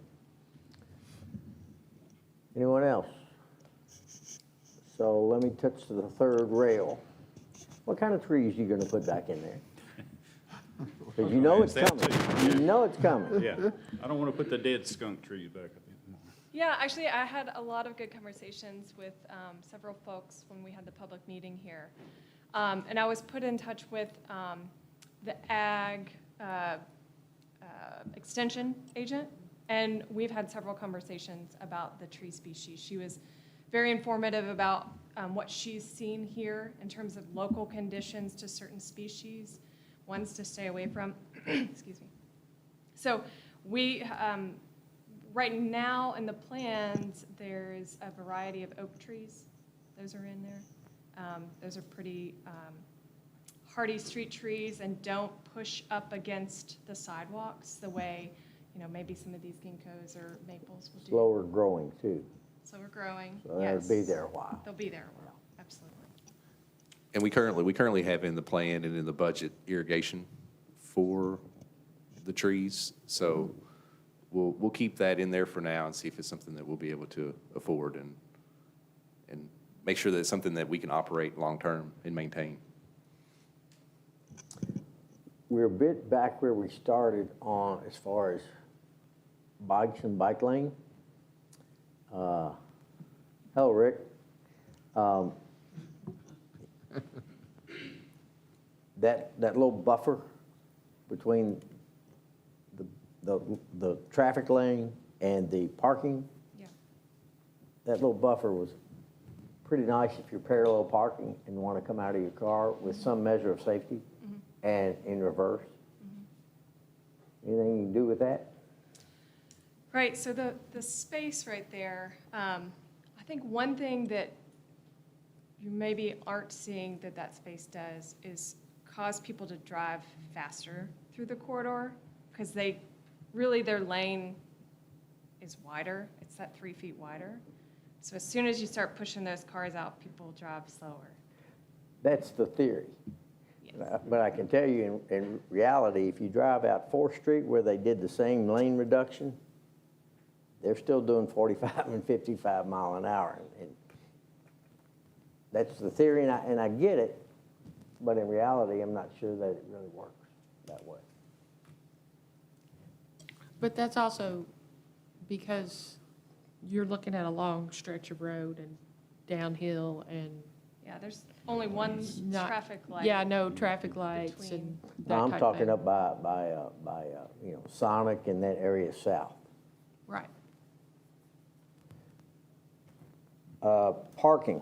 Anyone else? So let me touch to the third rail. What kind of trees you gonna put back in there? Because you know it's That coming. too. You know it's coming. Yeah, I don't want to put the dead skunk trees back. Yeah, actually, I had a lot of good conversations with several folks when we had the public meeting here. And I was put in touch with the ag extension agent, and we've had several conversations about the tree species. She was very informative about what she's seen here in terms of local conditions to certain species, ones to stay away from. Excuse me. So we, right now in the plans, there's a variety of oak trees. Those are in there. Those are pretty hardy street trees and don't push up against the sidewalks the way, you know, maybe some of these ginkgos or maples will do. Slower growing too. Slower growing, So yes. they'll be there a while. They'll be there a while, absolutely. And we currently have in the plan and in the budget irrigation for the trees. So we'll keep that in there for now and see if it's something that we'll be able to afford and make sure that it's something that we can operate long-term and maintain. We're a bit back where we started on as far as bikes and bike lane. Hello, Rick. That little buffer between the traffic lane and the parking, Yeah. that little buffer was pretty nice if you're parallel parking and want to come out of your car with some measure of safety and in reverse. Anything you can do with that? Right, so the space right there, I think one thing that you maybe aren't seeing that space does is cause people to drive faster through the corridor, because their lane is wider, it's that 3 feet wider. So as soon as you start pushing those cars out, people drive slower. That's the theory. But I can tell you, in reality, if you drive out 4th Street where they did the same lane reduction, they're still doing 45 and 55 mile an hour. And that's the theory, and I get it, but in reality, I'm not sure that it really works that way. But that's also because you're looking at a long stretch of road and downhill and Yeah, there's only one not. traffic light. Yeah, no traffic lights between- and Now, that I'm type talking thing. up by Sonic and that area south. Right. Parking.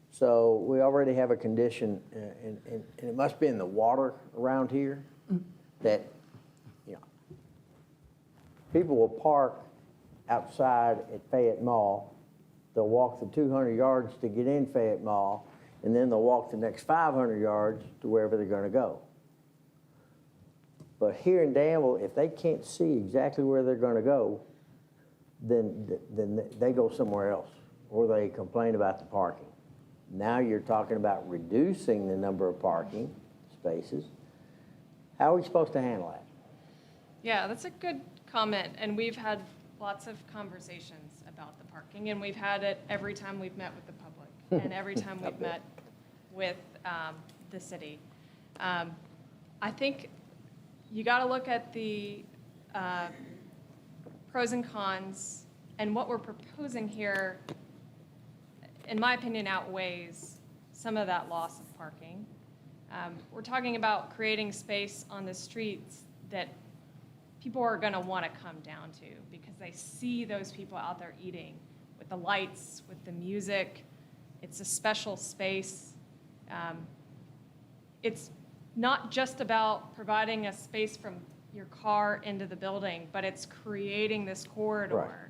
So we already have a condition, and it must be in the water around here, that, you know, people will park outside at Fayette Mall. They'll walk the 200 yards to get in Fayette Mall, and then they'll walk the next 500 yards to wherever they're gonna go. But here in Danville, if they can't see exactly where they're gonna go, then they go somewhere else, or they complain about the parking. Now you're talking about reducing the number of parking spaces. How are we supposed to handle that? Yeah, that's a good comment, and we've had lots of conversations about the parking, and we've had it every time we've met with the public, and every time we've met with the city. I think you got to look at the pros and cons, and what we're proposing here, in my opinion, outweighs some of that loss of parking. We're talking about creating space on the streets that people are going to want to come down to because they see those people out there eating with the lights, with the music. It's a special space. It's not just about providing a space from your car into the building, but it's creating this corridor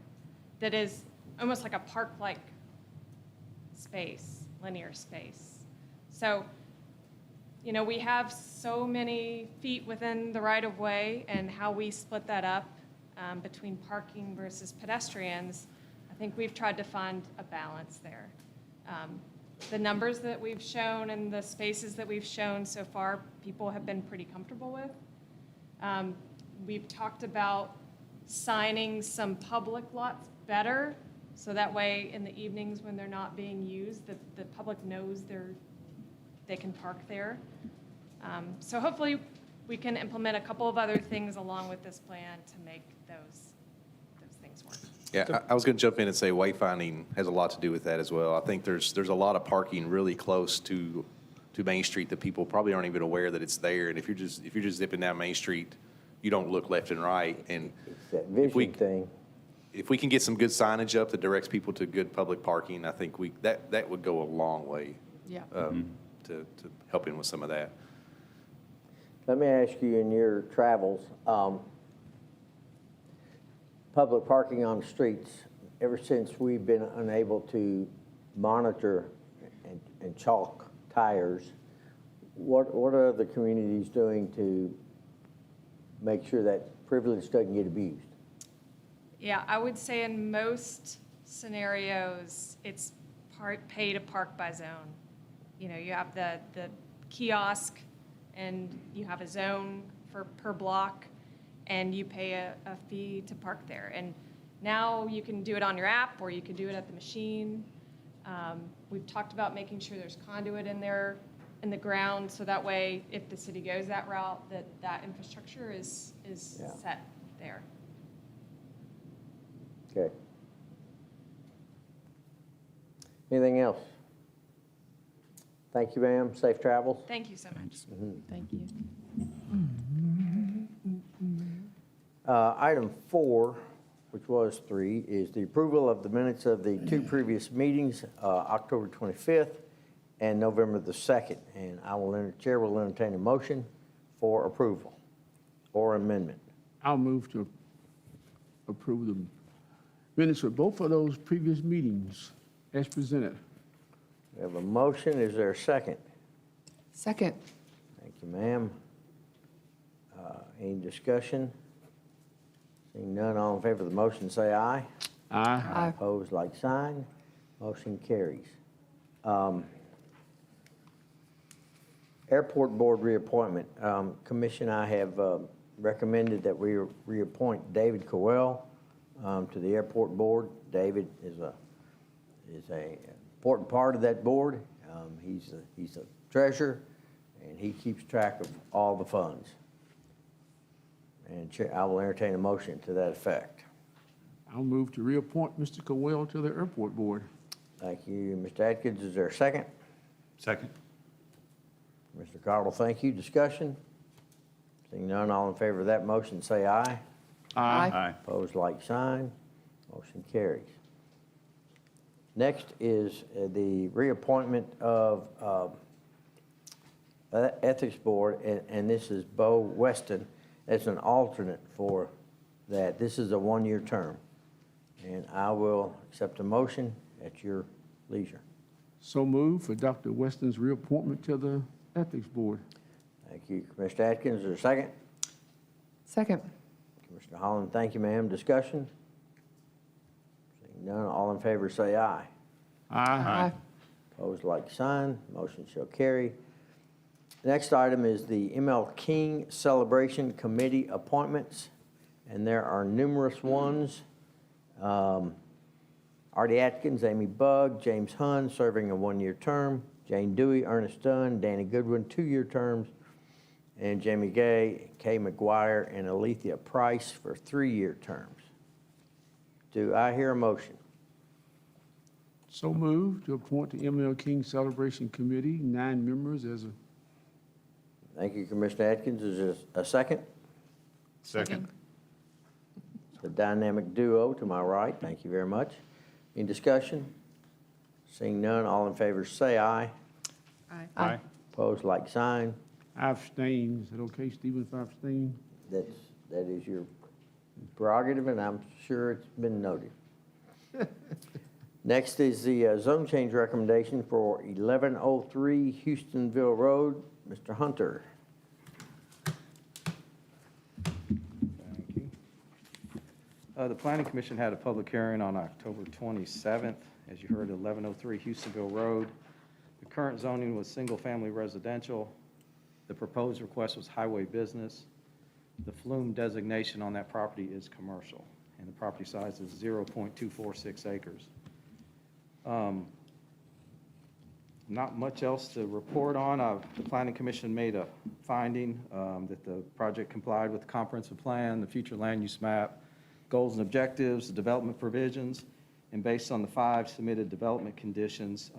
that is almost like a park-like space, linear space. So, you know, we have so many feet within the right-of-way, and how we split that up between parking versus pedestrians, I think we've tried to find a balance there. The numbers that we've shown and the spaces that we've shown so far, people have been pretty comfortable with. We've talked about signing some public lots better, so that way in the evenings when they're not being used, the public knows they can park there. So hopefully we can implement a couple of other things along with this plan to make those things work. Yeah, I was going to jump in and say wayfinding has a lot to do with that as well. I think there's a lot of parking really close to Main Street that people probably aren't even aware that it's there. And if you're just zipping down Main Street, you don't look left and right. And It's that vision thing. if we can get some good signage up that directs people to good public parking, I think that would go a long way Yeah. to helping with some of that. Let me ask you, in your travels, public parking on the streets, ever since we've been unable to monitor and chalk tires, what are the communities doing to make sure that privilege doesn't get abused? Yeah, I would say in most scenarios, it's pay to park by zone. You know, you have the kiosk, and you have a zone per block, and you pay a fee to park there. And now you can do it on your app, or you can do it at the machine. We've talked about making sure there's conduit in there, in the ground, so that way, if the city goes that route, that infrastructure is set there. Okay. Anything else? Thank you, ma'am. Safe travels. Thank you so much. Thank you. Item 4, which was 3, is the approval of the minutes of the 2 previous meetings, October 25th and November the 2nd. And Chair will entertain a motion for approval or amendment. I'll move to approve the minutes of both of those previous meetings as presented. We have a motion. Is there a second? Second. Thank you, ma'am. Any discussion? Seeing none, all in favor of the motion, say aye. Aye. Aye. Opposed, like sign. Motion carries. Airport Board reappointment. Commission, I have recommended that we reappoint David Cowell to the Airport Board. David is a important part of that board. He's a treasurer, and he keeps track of all the funds. And Chair, I will entertain a motion to that effect. I'll move to reappoint Mr. Cowell to the Airport Board. Thank you, Mr. Atkins. Is there a second? Second. Mr. Cardle, thank you. Discussion? Seeing none, all in favor of that motion, say aye. Aye. Opposed, like sign. Motion carries. Next is the reappointment of Ethics Board, and this is Bo Weston as an alternate for that. This is a one-year term, and I will accept a motion at your leisure. So move for Dr. Weston's reappointment to the Ethics Board. Thank you, Commissioner Atkins. Is there a second? Second. Commissioner Holland, thank you, ma'am. Discussion? none, all in favor say aye. Aye. Opposed, like sign. Motion shall carry. Next item is the ML King Celebration Committee appointments, and there are numerous ones. Artie Atkins, Amy Bugg, James Hunn, serving a one-year term. Jane Dewey, Ernest Dunn, Danny Goodwin, two-year terms. And Jamie Gay, Kay McGuire, and Alethea Price for three-year terms. Do I hear a motion? So moved to appoint the ML King Celebration Committee, 9 members as a. Thank you, Commissioner Atkins. Is there a second? Second. The dynamic duo to my right. Thank you very much. Any discussion? Seeing none, all in favor say aye. Aye. Opposed, like sign. I abstain. Is it okay, Stephen, if I abstain? That is your prerogative, and I'm sure it's been noted. Next is the zone change recommendation for 1103 Houstonville Road. Mr. Hunter. Thank you. The Planning Commission had a public hearing on October 27th, as you heard, 1103 Houstonville Road. The current zoning was single-family residential. The proposed request was highway business. The flume designation on that property is commercial, and the property size is 0.246 acres. Not much else to report on. The Planning Commission made a finding that the project complied with the comprehensive plan, the future land use map, goals and objectives, the development provisions, and based on the 5 submitted development conditions,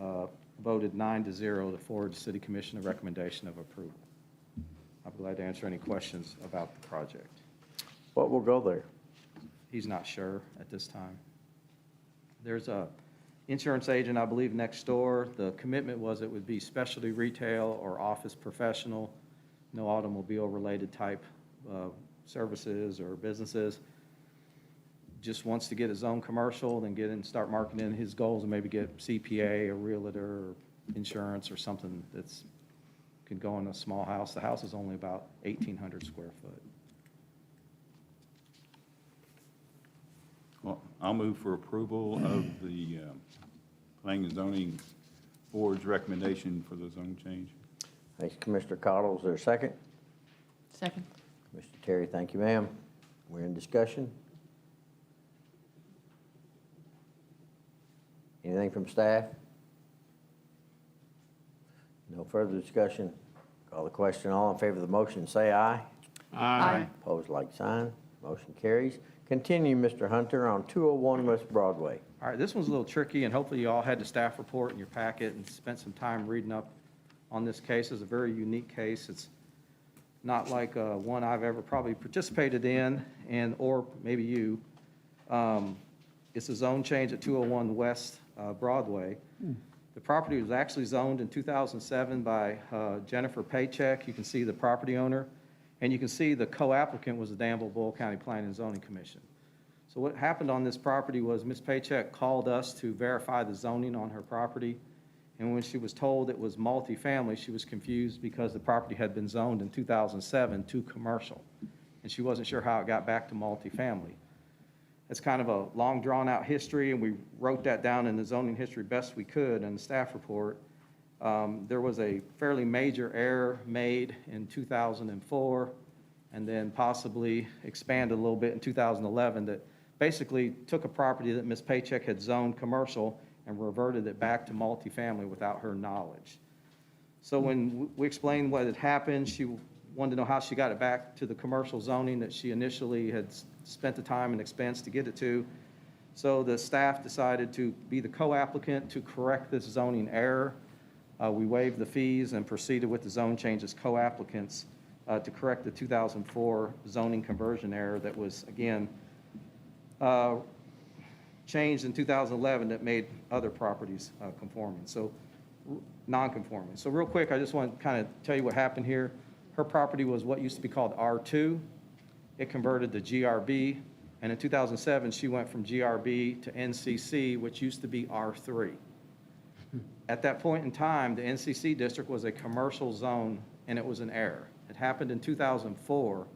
voted 9-0 to forward to City Commission a recommendation of approval. I'll be glad to answer any questions about the project. What will go there? He's not sure at this time. There's a insurance agent, I believe, next door. The commitment was it would be specialty retail or office professional, no automobile-related type services or businesses. Just wants to get his own commercial, then get in and start marketing his goals and maybe get CPA, a realtor, or insurance or something that's can go in a small house. The house is only about 1,800 square foot. Well, I'll move for approval of the Planning and Zoning Board's recommendation for the zone change. Thanks, Commissioner Cottle. Is there a second? Second. Commissioner Terry, thank you, ma'am. We're in discussion. Anything from staff? No further discussion. Call the question. All in favor of the motion, say aye. Aye. Opposed, like sign. Motion carries. Continue, Mr. Hunter, on 201 West Broadway. All right, this one's a little tricky, and hopefully you all had the staff report in your packet and spent some time reading up on this case. It's a very unique case. It's not like one I've ever probably participated in, or maybe you. It's a zone change at 201 West Broadway. The property was actually zoned in 2007 by Jennifer Paycheck. You can see the property owner, and you can see the co-applicant was the Danville-Bull County Planning and Zoning Commission. So what happened on this property was Ms. Paycheck called us to verify the zoning on her property, and when she was told it was multifamily, she was confused because the property had been zoned in 2007 to commercial, and she wasn't sure how it got back to multifamily. It's kind of a long, drawn-out history, and we wrote that down in the zoning history best we could in the staff report. There was a fairly major error made in 2004, and then possibly expanded a little bit in 2011 that basically took a property that Ms. Paycheck had zoned commercial and reverted it back to multifamily without her knowledge. So when we explained what had happened, she wanted to know how she got it back to the commercial zoning that she initially had spent the time and expense to get it to. So the staff decided to be the co-applicant to correct this zoning error. We waived the fees and proceeded with the zone change as co-applicants to correct the 2004 zoning conversion error that was, again, changed in 2011 that made other properties conforming, so non-conforming. So real quick, I just want to kind of tell you what happened here. Her property was what used to be called R2. It converted to GRB, and in 2007, she went from GRB to NCC, which used to be R3. At that point in time, the NCC district was a commercial zone, and it was an error. It happened in 2004.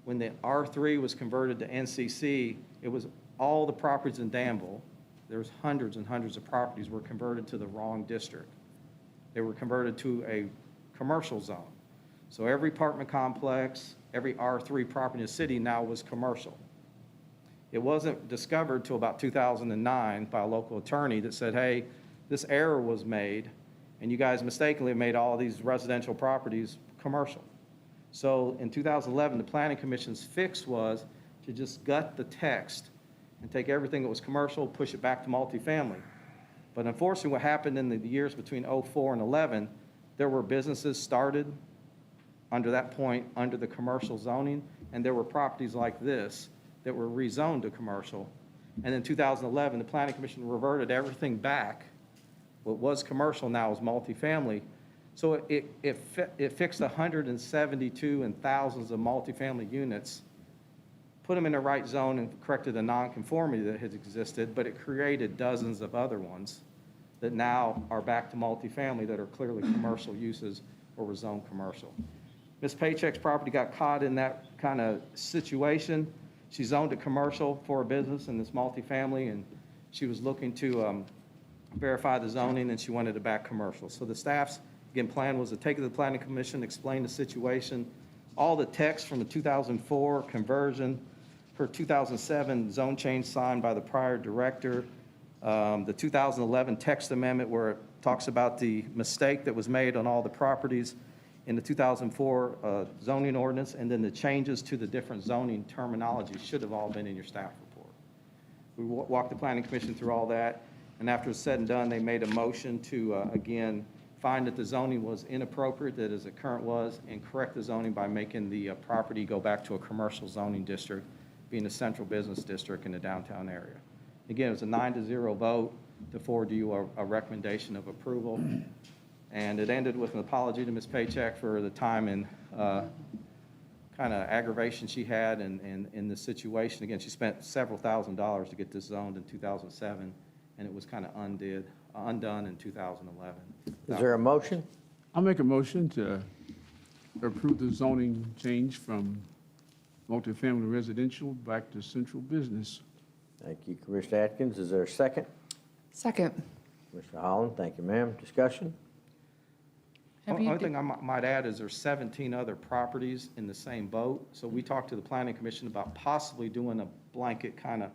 When the R3 was converted to NCC, it was all the properties in Danville there's hundreds and hundreds of properties were converted to the wrong district. They were converted to a commercial zone. So every apartment complex, every R3 property in the city now was commercial. It wasn't discovered till about 2009 by a local attorney that said, hey, this error was made, and you guys mistakenly made all these residential properties commercial. So in 2011, the Planning Commission's fix was to just gut the text and take everything that was commercial, push it back to multifamily. But unfortunately, what happened in the years between '04 and '11, there were businesses started under that point, under the commercial zoning, and there were properties like this that were rezoned to commercial. And in 2011, the Planning Commission reverted everything back. What was commercial now is multifamily. So it fixed 172 and thousands of multifamily units, put them in the right zone and corrected a non-conformity that had existed, but it created dozens of other ones that now are back to multifamily that are clearly commercial uses or were zoned commercial. Ms. Paycheck's property got caught in that kind of situation. She zoned it commercial for a business in this multifamily, and she was looking to verify the zoning, and she wanted it back commercial. So the staff's, again, plan was to take it to the Planning Commission, explain the situation, all the text from the 2004 conversion, her 2007 zone change signed by the prior director, the 2011 text amendment where it talks about the mistake that was made on all the properties in the 2004 zoning ordinance, and then the changes to the different zoning terminology should have all been in your staff report. We walked the Planning Commission through all that, and after it's said and done, they made a motion to, again, find that the zoning was inappropriate, that as it current was, and correct the zoning by making the property go back to a commercial zoning district, being a central business district in the downtown area. Again, it was a 9-0 vote to forward you a recommendation of approval. And it ended with an apology to Ms. Paycheck for the time and kind of aggravation she had in this situation. Again, she spent several $1,000s to get this zoned in 2007, and it was kind of undone in 2011. Is there a motion? I'll make a motion to approve the zoning change from multifamily residential back to central business. Thank you, Commissioner Atkins. Is there a second? Second. Commissioner Holland, thank you, ma'am. Discussion? Only thing I might add is there's 17 other properties in the same boat. So we talked to the Planning Commission about possibly doing a blanket kind of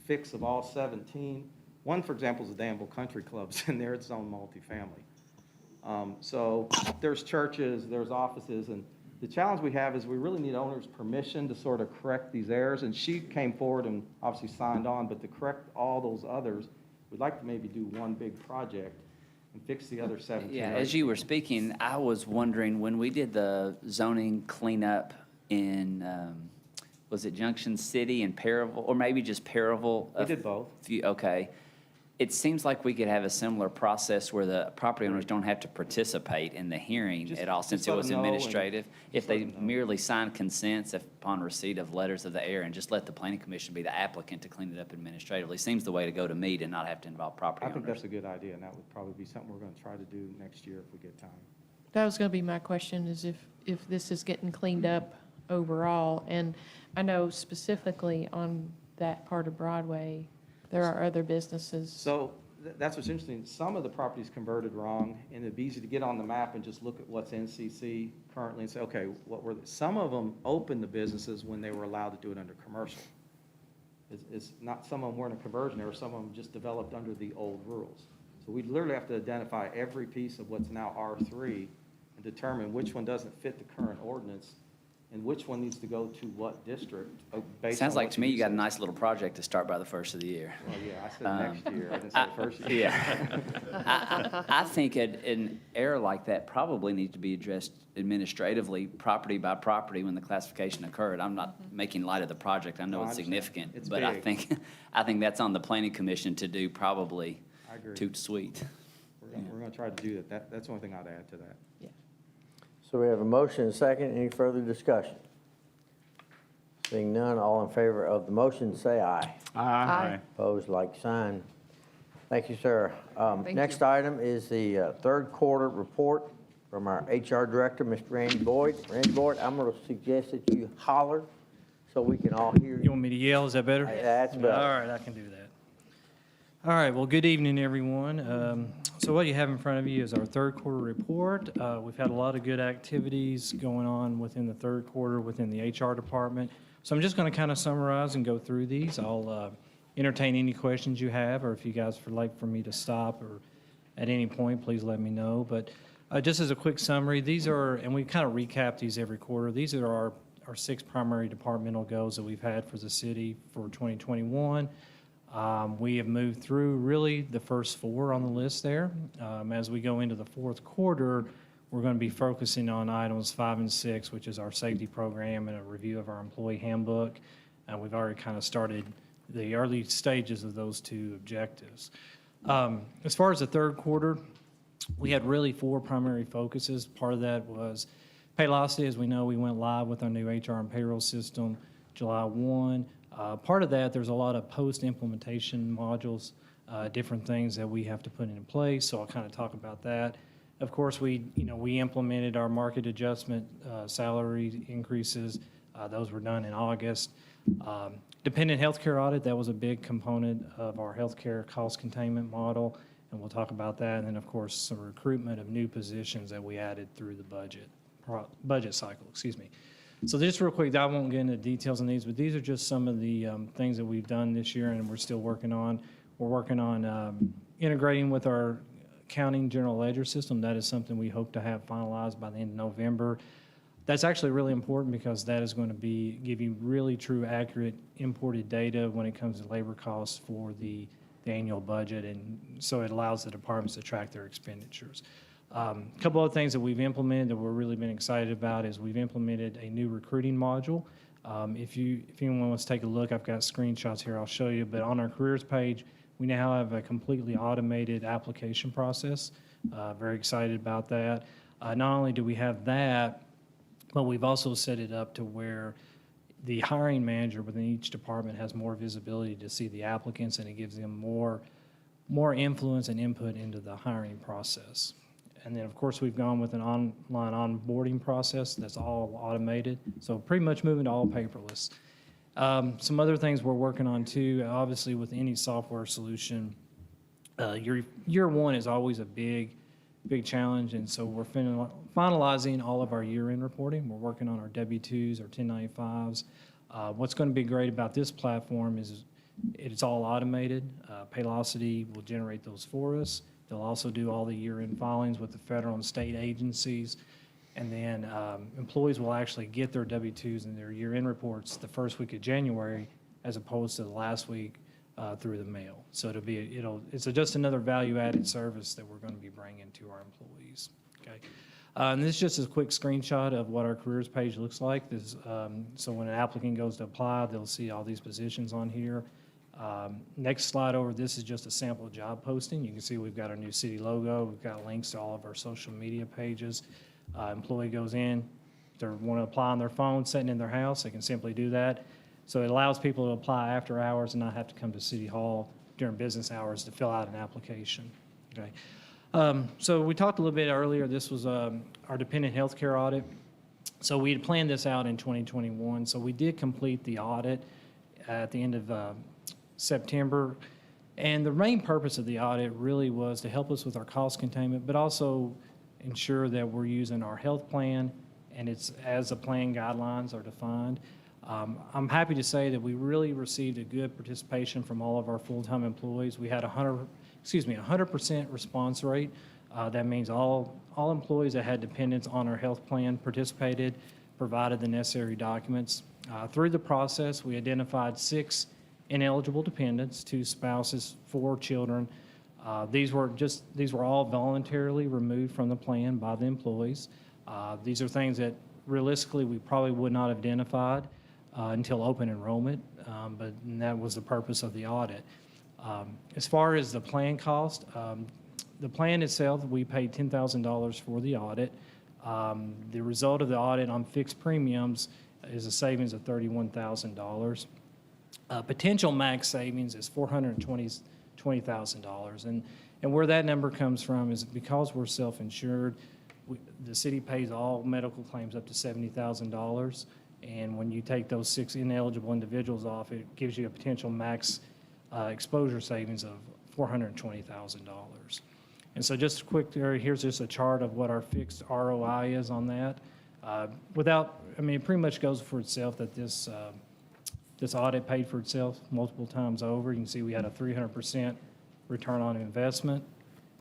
fix of all 17. One, for example, is the Danville Country Club's in there. It's own multifamily. So there's churches, there's offices, and the challenge we have is we really need owners' permission to sort of correct these errors. And she came forward and obviously signed on, but to correct all those others, we'd like to maybe do one big project and fix the other 17. Yeah, as you were speaking, I was wondering, when we did the zoning cleanup in, was it Junction City and Perryville, or maybe just Perryville? We did both. Okay. It seems like we could have a similar process where the property owners don't have to participate in the hearing at all, since it let was them know and administrative. If just they let them know. merely sign consents upon receipt of letters of the error and just let the planning commission be the applicant to clean it up administratively, seems the way to go to me, to not have to involve property I owners. think that's a good idea, and that would probably be something we're going to try to do next year if we get time. That was going to be my question, is if this is getting cleaned up overall. And I know specifically on that part of Broadway, there are other businesses. So that's what's interesting. Some of the properties converted wrong, and it'd be easy to get on the map and just look at what's NCC currently and say, okay, what were they? Some of them opened the businesses when they were allowed to do it under commercial. It's not, some of them weren't a conversion error, some of them just developed under the old rules. So we literally have to identify every piece of what's now R3 and determine which one doesn't fit the current ordinance and which one needs to go to what district based Sounds on like what to me you got a said. nice little project to start by the first of the year. Well, yeah, I said next year, I didn't say first year. Yeah. I think an error like that probably needs to be addressed administratively, property by property, when the classification occurred. I'm not making light of the project. I know No, I it's understand. significant. It's but I big. think that's on the planning commission to do, probably I agree. too sweet. We're going to try to do that. That's the only thing I'd add to that. So we have a motion and a second. Any further discussion? Seeing none, all in favor of the motion, say aye. Aye. Opposed, like sign. Thank you, sir. Thank Next you. item is the third quarter report from our HR director, Mr. Randy Boyd. Randy Boyd, I'm going to suggest that you holler so we can all hear You you. want me to yell? Is that better? That's better. All right, I can do that. All right, well, good evening, everyone. So what you have in front of you is our third quarter report. We've had a lot of good activities going on within the third quarter within the HR department. So I'm just going to kind of summarize and go through these. I'll entertain any questions you have, or if you guys would like for me to stop or at any point, please let me know. But just as a quick summary, these are, and we kind of recap these every quarter, these are our 6 primary departmental goals that we've had for the city for 2021. We have moved through really the first 4 on the list there. As we go into the fourth quarter, we're going to be focusing on items 5 and 6, which is our safety program and a review of our employee handbook. We've already kind of started the early stages of those 2 objectives. As far as the third quarter, we had really 4 primary focuses. Part of that was Paylocity. As we know, we went live with our new HR and payroll system July 1. Part of that, there's a lot of post-implementation modules, different things that we have to put in place, so I'll kind of talk about that. Of course, we implemented our market adjustment salary increases. Those were done in August. Dependent healthcare audit, that was a big component of our healthcare cost containment model, and we'll talk about that. And then, of course, some recruitment of new positions that we added through the budget cycle, excuse me. So just real quick, I won't get into details on these, but these are just some of the things that we've done this year and we're still working on. We're working on integrating with our accounting general ledger system. That is something we hope to have finalized by the end of November. That's actually really important because that is going to give you really true, accurate imported data when it comes to labor costs for the annual budget, and so it allows the departments to track their expenditures. A couple of things that we've implemented that we're really been excited about is we've implemented a new recruiting module. If anyone wants to take a look, I've got screenshots here I'll show you, but on our careers page, we now have a completely automated application process. Very excited about that. Not only do we have that, but we've also set it up to where the hiring manager within each department has more visibility to see the applicants, and it gives them more influence and input into the hiring process. And then, of course, we've gone with an online onboarding process that's all automated, so pretty much moving to all paperless. Some other things we're working on, too, obviously with any software solution, year 1 is always a big challenge, and so we're finalizing all of our year-end reporting. We're working on our W-2s, our 1095s. What's going to be great about this platform is it's all automated. Paylocity will generate those for us. They'll also do all the year-end filings with the federal and state agencies. And then employees will actually get their W-2s and their year-end reports the first week of January as opposed to the last week through the mail. So it's just another value-added service that we're going to be bringing to our employees. Okay. And this is just a quick screenshot of what our careers page looks like. So when an applicant goes to apply, they'll see all these positions on here. Next slide over, this is just a sample job posting. You can see we've got our new city logo. We've got links to all of our social media pages. Employee goes in, they want to apply on their phone, sitting in their house, they can simply do that. So it allows people to apply after hours and not have to come to City Hall during business hours to fill out an application. Okay. So we talked a little bit earlier, this was our dependent healthcare audit. So we had planned this out in 2021. So we did complete the audit at the end of September. And the main purpose of the audit really was to help us with our cost containment, but also ensure that we're using our health plan and it's as the plan guidelines are defined. I'm happy to say that we really received a good participation from all of our full-time employees. We had 100% response rate. That means all employees that had dependents on our health plan participated, provided the necessary documents. Through the process, we identified 6 ineligible dependents, 2 spouses, 4 children. These were all voluntarily removed from the plan by the employees. These are things that realistically we probably would not have identified until open enrollment, but that was the purpose of the audit. As far as the plan cost, the plan itself, we paid $10,000 for the audit. The result of the audit on fixed premiums is a savings of $31,000. Potential max savings is $420,000. And where that number comes from is because we're self-insured, the city pays all medical claims up to $70,000. And when you take those 6 ineligible individuals off, it gives you a potential max exposure savings of $420,000. And so just quick, here's just a chart of what our fixed ROI is on that. It pretty much goes for itself that this audit paid for itself multiple times over. You can see we had a 300% return on investment.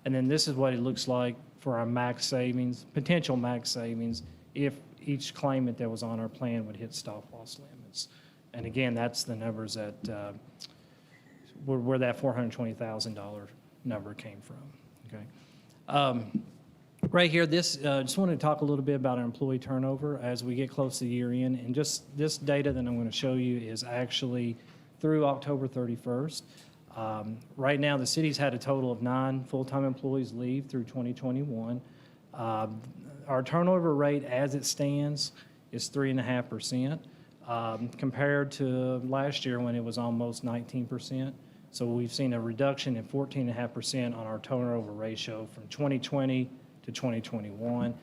And then this is what it looks like for our max savings, potential max savings, if each claimant that was on our plan would hit stop-loss limits. And again, that's the numbers that, where that $420,000 number came from, okay? Right here, just wanted to talk a little bit about our employee turnover as we get close to the year end. And just this data that I'm going to show you is actually through October 31st. Right now, the city's had a total of 9 full-time employees leave through 2021. Our turnover rate as it stands is 3.5%, compared to last year when it was almost 19%. So we've seen a reduction in 14.5% on our turnover ratio from 2020 to 2021.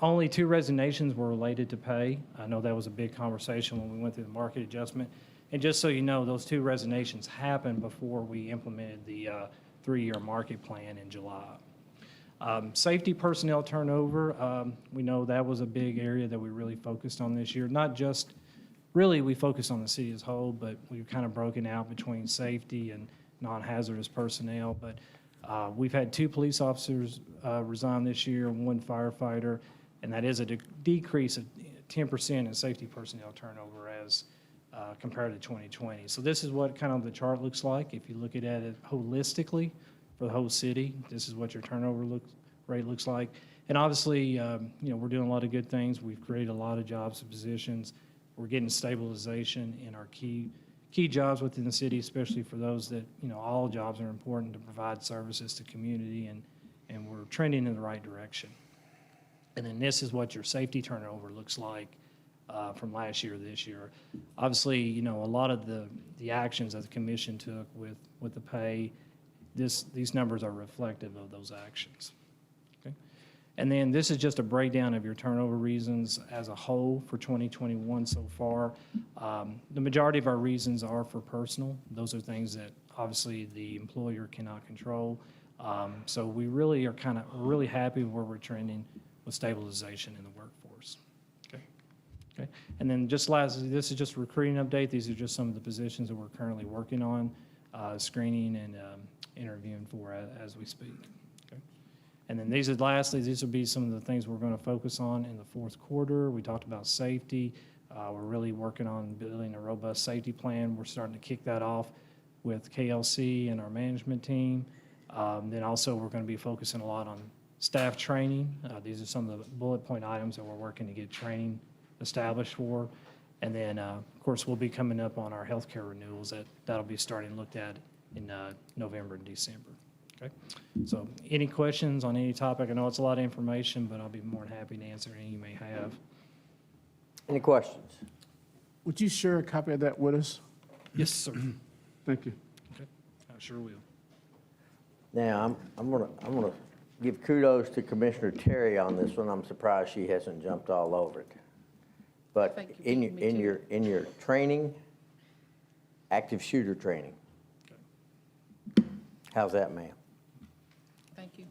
Only 2 resignations were related to pay. I know that was a big conversation when we went through the market adjustment. And just so you know, those 2 resignations happened before we implemented the 3-year market plan in July. Safety personnel turnover, we know that was a big area that we really focused on this year. Not just, really we focused on the city as a whole, but we've kind of broken out between safety and non-hazardous personnel. But we've had 2 police officers resign this year, 1 firefighter, and that is a decrease of 10% in safety personnel turnover as compared to 2020. So this is what kind of the chart looks like. If you look at it holistically for the whole city, this is what your turnover rate looks like. And obviously, we're doing a lot of good things. We've created a lot of jobs and positions. We're getting stabilization in our key jobs within the city, especially for those that, all jobs are important to provide services to community, and we're trending in the right direction. And then this is what your safety turnover looks like from last year to this year. Obviously, a lot of the actions that the commission took with the pay, these numbers are reflective of those actions. Okay? And then this is just a breakdown of your turnover reasons as a whole for 2021 so far. The majority of our reasons are for personal. Those are things that obviously the employer cannot control. So we really are really happy where we're trending with stabilization in the workforce. Okay. And then just lastly, this is just a recruiting update. These are just some of the positions that we're currently working on, screening and interviewing for as we speak. Okay. And then these will be some of the things we're going to focus on in the 4th quarter. We talked about safety. We're really working on building a robust safety plan. We're starting to kick that off with KLC and our management team. Then also we're going to be focusing a lot on staff training. These are some of the bullet point items that we're working to get training established for. And then, of course, we'll be coming up on our healthcare renewals. That'll be starting looked at in November and December. Okay. So any questions on any topic? I know it's a lot of information, but I'll be more than happy to answer any you may have. Any questions? Would you share a copy of that with us? Yes, sir. Thank you. Okay. I sure will. Now, I'm gonna give kudos to Commissioner Terry on this one. I'm surprised she hasn't jumped all over it. But Thank you. in your training, active shooter training, how's that, ma'am? Thank you.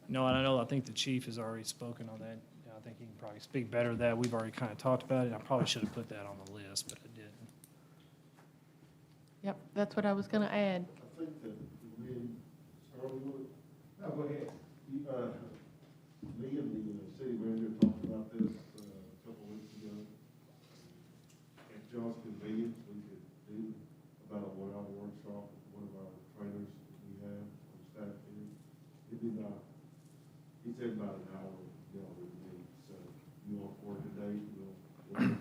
No, and I think the chief has already spoken on that. I think he can probably speak better to that. We've already kind of talked about it. I probably should have put that on the list, but I didn't. Yep, that's what I was going to add. I think that go ahead. Me and the city manager talked about this a couple of weeks ago. At y'all's convenience, we could do about a 1-hour workshop with one of our trainers that we have on staff here. He said about an hour, y'all would meet. So you all for today, we'll do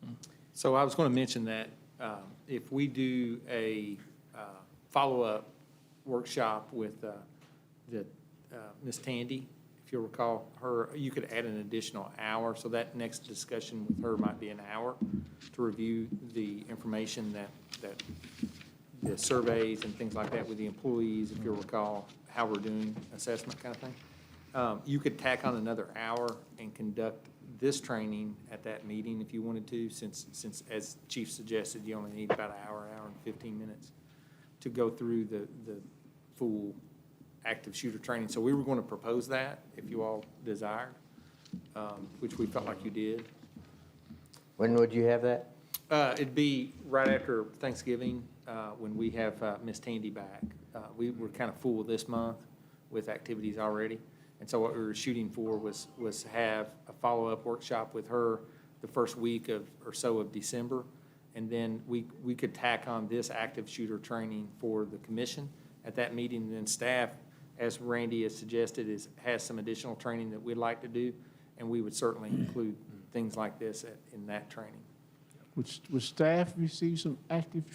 this. So I was going to mention that if we do a follow-up workshop with Ms. Tandy, if you'll recall her, you could add an additional hour. So that next discussion with her might be an hour to review the information that the surveys and things like that with the employees, if you'll recall how we're doing assessment kind of thing. You could tack on another hour and conduct this training at that meeting if you wanted to, since as Chief suggested, you only need about an hour and 15 minutes. to go through the full active shooter training. So we were going to propose that if you all desired, which we felt like you did. When would you have that? It'd be right after Thanksgiving, when we have Miss Tandy back. We were kind of full this month with activities already. And so what we were shooting for was to have a follow-up workshop with her the first week or so of December. And then we could tack on this active shooter training for the commission at that meeting. And then staff, as Randy has suggested, has some additional training that we'd like to do. And we would certainly include things like this in that training. Would staff receive some active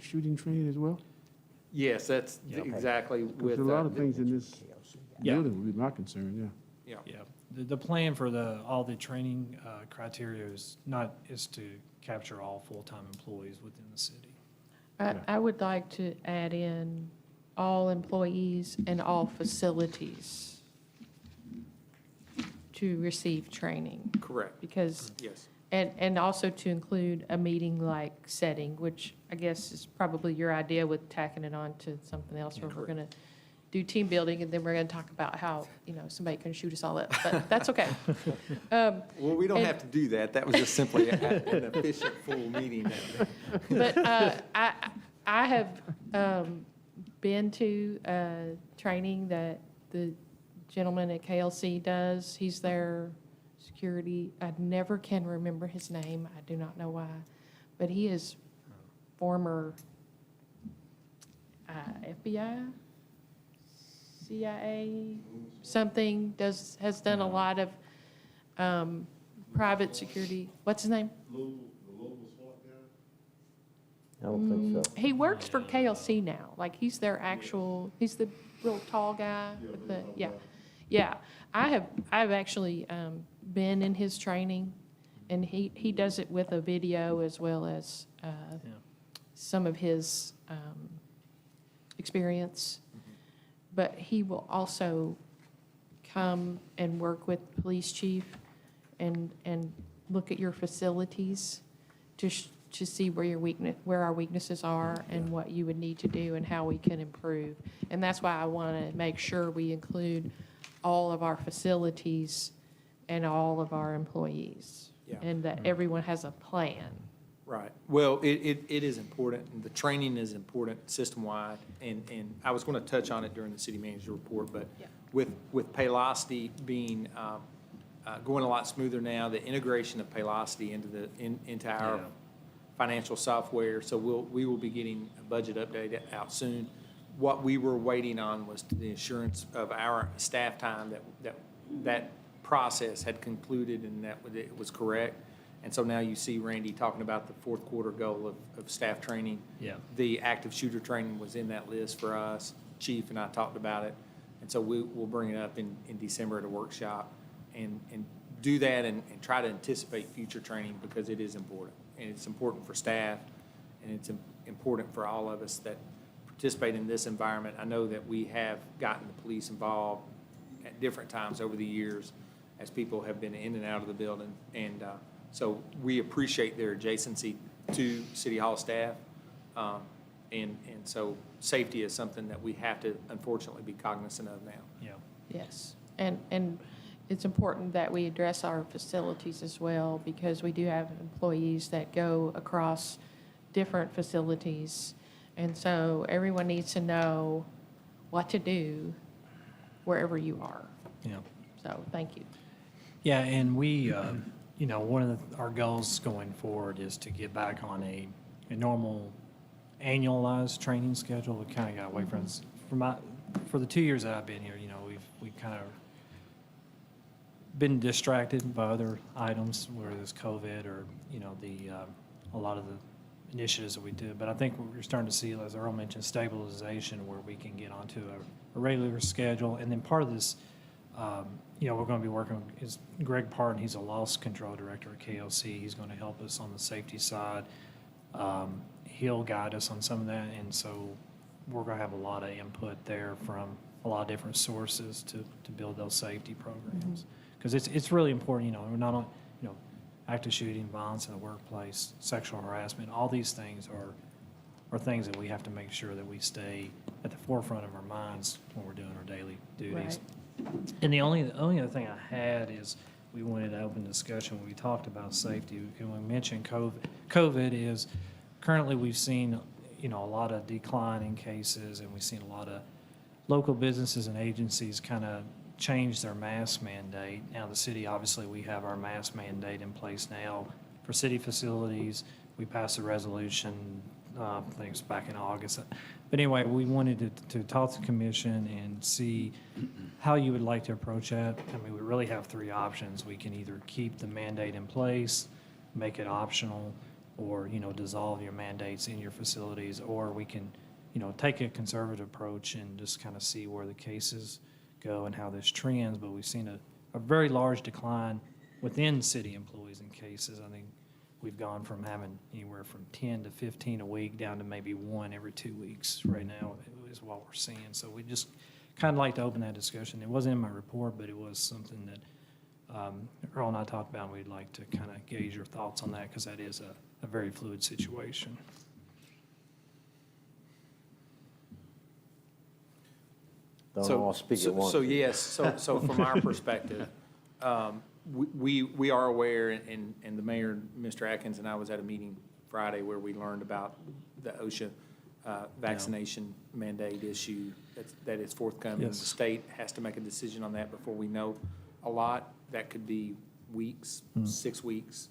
shooting training as well? Yes, that's exactly with. There's a lot of things in this Yeah. building would be my concern, yeah. Yeah. The plan for all the training criteria is to capture all full-time employees within the city. I would like to add in all employees and all facilities to receive training. Correct. Because, Yes. and also to include a meeting-like setting, which I guess is probably your idea with tacking it on to something else, where we're going to do team building, and then we're going to talk about how, somebody can shoot us all up, but that's okay. Well, we don't have to do that. That was just simply an efficient full meeting. But I have been to training that the gentleman at KLC does. He's their security. I never can remember his name. I do not know why. But he is former FBI, CIA, something, has done a lot of private security. What's his name? I don't think so. He works for KLC now. Like, he's the real tall guy with the, yeah. Yeah. I've actually been in his training, and he does it with a video as well as some of his experience. But he will also come and work with the police chief and look at your facilities to see where our weaknesses are and what you would need to do and how we can improve. And that's why I want to make sure we include all of our facilities and all of our employees. Yeah. And that everyone has a plan. Right. Well, it is important, and the training is important system-wide, and I was going to touch on it during the city manager report, but with Paylocity being, going a lot smoother now, the integration of Paylocity into our financial software, so we will be getting a budget update out soon. What we were waiting on was the assurance of our staff time that process had concluded and that it was correct. And so now you see Randy talking about the fourth quarter goal of staff training. Yeah. The active shooter training was in that list for us. Chief and I talked about it. And so we'll bring it up in December at a workshop and do that and try to anticipate future training, because it is important. And it's important for staff, and it's important for all of us that participate in this environment. I know that we have gotten the police involved at different times over the years as people have been in and out of the building. And so we appreciate their adjacency to City Hall staff. And so safety is something that we have to unfortunately be cognizant of now. Yeah. Yes, and it's important that we address our facilities as well, because we do have employees that go across different facilities. And so everyone needs to know what to do wherever you are. Yeah. So, thank you. Yeah, and we, one of our goals going forward is to get back on a normal annualized training schedule. We kind of got away from this. For the 2 years that I've been here, we've kind of been distracted by other items, whether it's COVID or, a lot of the initiatives that we did. But I think we're starting to see, as Earl mentioned, stabilization, where we can get onto a regular schedule. And then part of this, we're going to be working with Greg Parton. He's a loss control director at KLC. He's going to help us on the safety side. He'll guide us on some of that. And so we're going to have a lot of input there from a lot of different sources to build those safety programs. Because it's really important, we're not on, active shooting, violence in the workplace, sexual harassment, all these things are are things that we have to make sure that we stay at the forefront of our minds when we're doing our daily duties. And the only other thing I had is we wanted to open discussion when we talked about safety. And we mentioned COVID is currently we've seen, a lot of decline in cases, and we've seen a lot of local businesses and agencies kind of change their mask mandate. Now, the city, obviously, we have our mask mandate in place now for city facilities. We passed a resolution, I think it was back in August. But anyway, we wanted to talk to the commission and see how you would like to approach that. I mean, we really have three options. We can either keep the mandate in place, make it optional, or, dissolve your mandates in your facilities, or we can, take a conservative approach and just kind of see where the cases go and how this trends. But we've seen a very large decline within city employees in cases. I think we've gone from having anywhere from 10 to 15 a week down to maybe 1 every 2 weeks right now is what we're seeing. So we just kind of like to open that discussion. It wasn't in my report, but it was something that Earl and I talked about, and we'd like to kind of gauge your thoughts on that, because that is a very fluid situation. Don't all speak at once. So yes, so from our perspective, we are aware, and the mayor, Mr. Atkins, and I was at a meeting Friday where we learned about the OSHA vaccination mandate issue that is forthcoming. Yes. The state has to make a decision on that before we know a lot. That could be weeks, 6 weeks.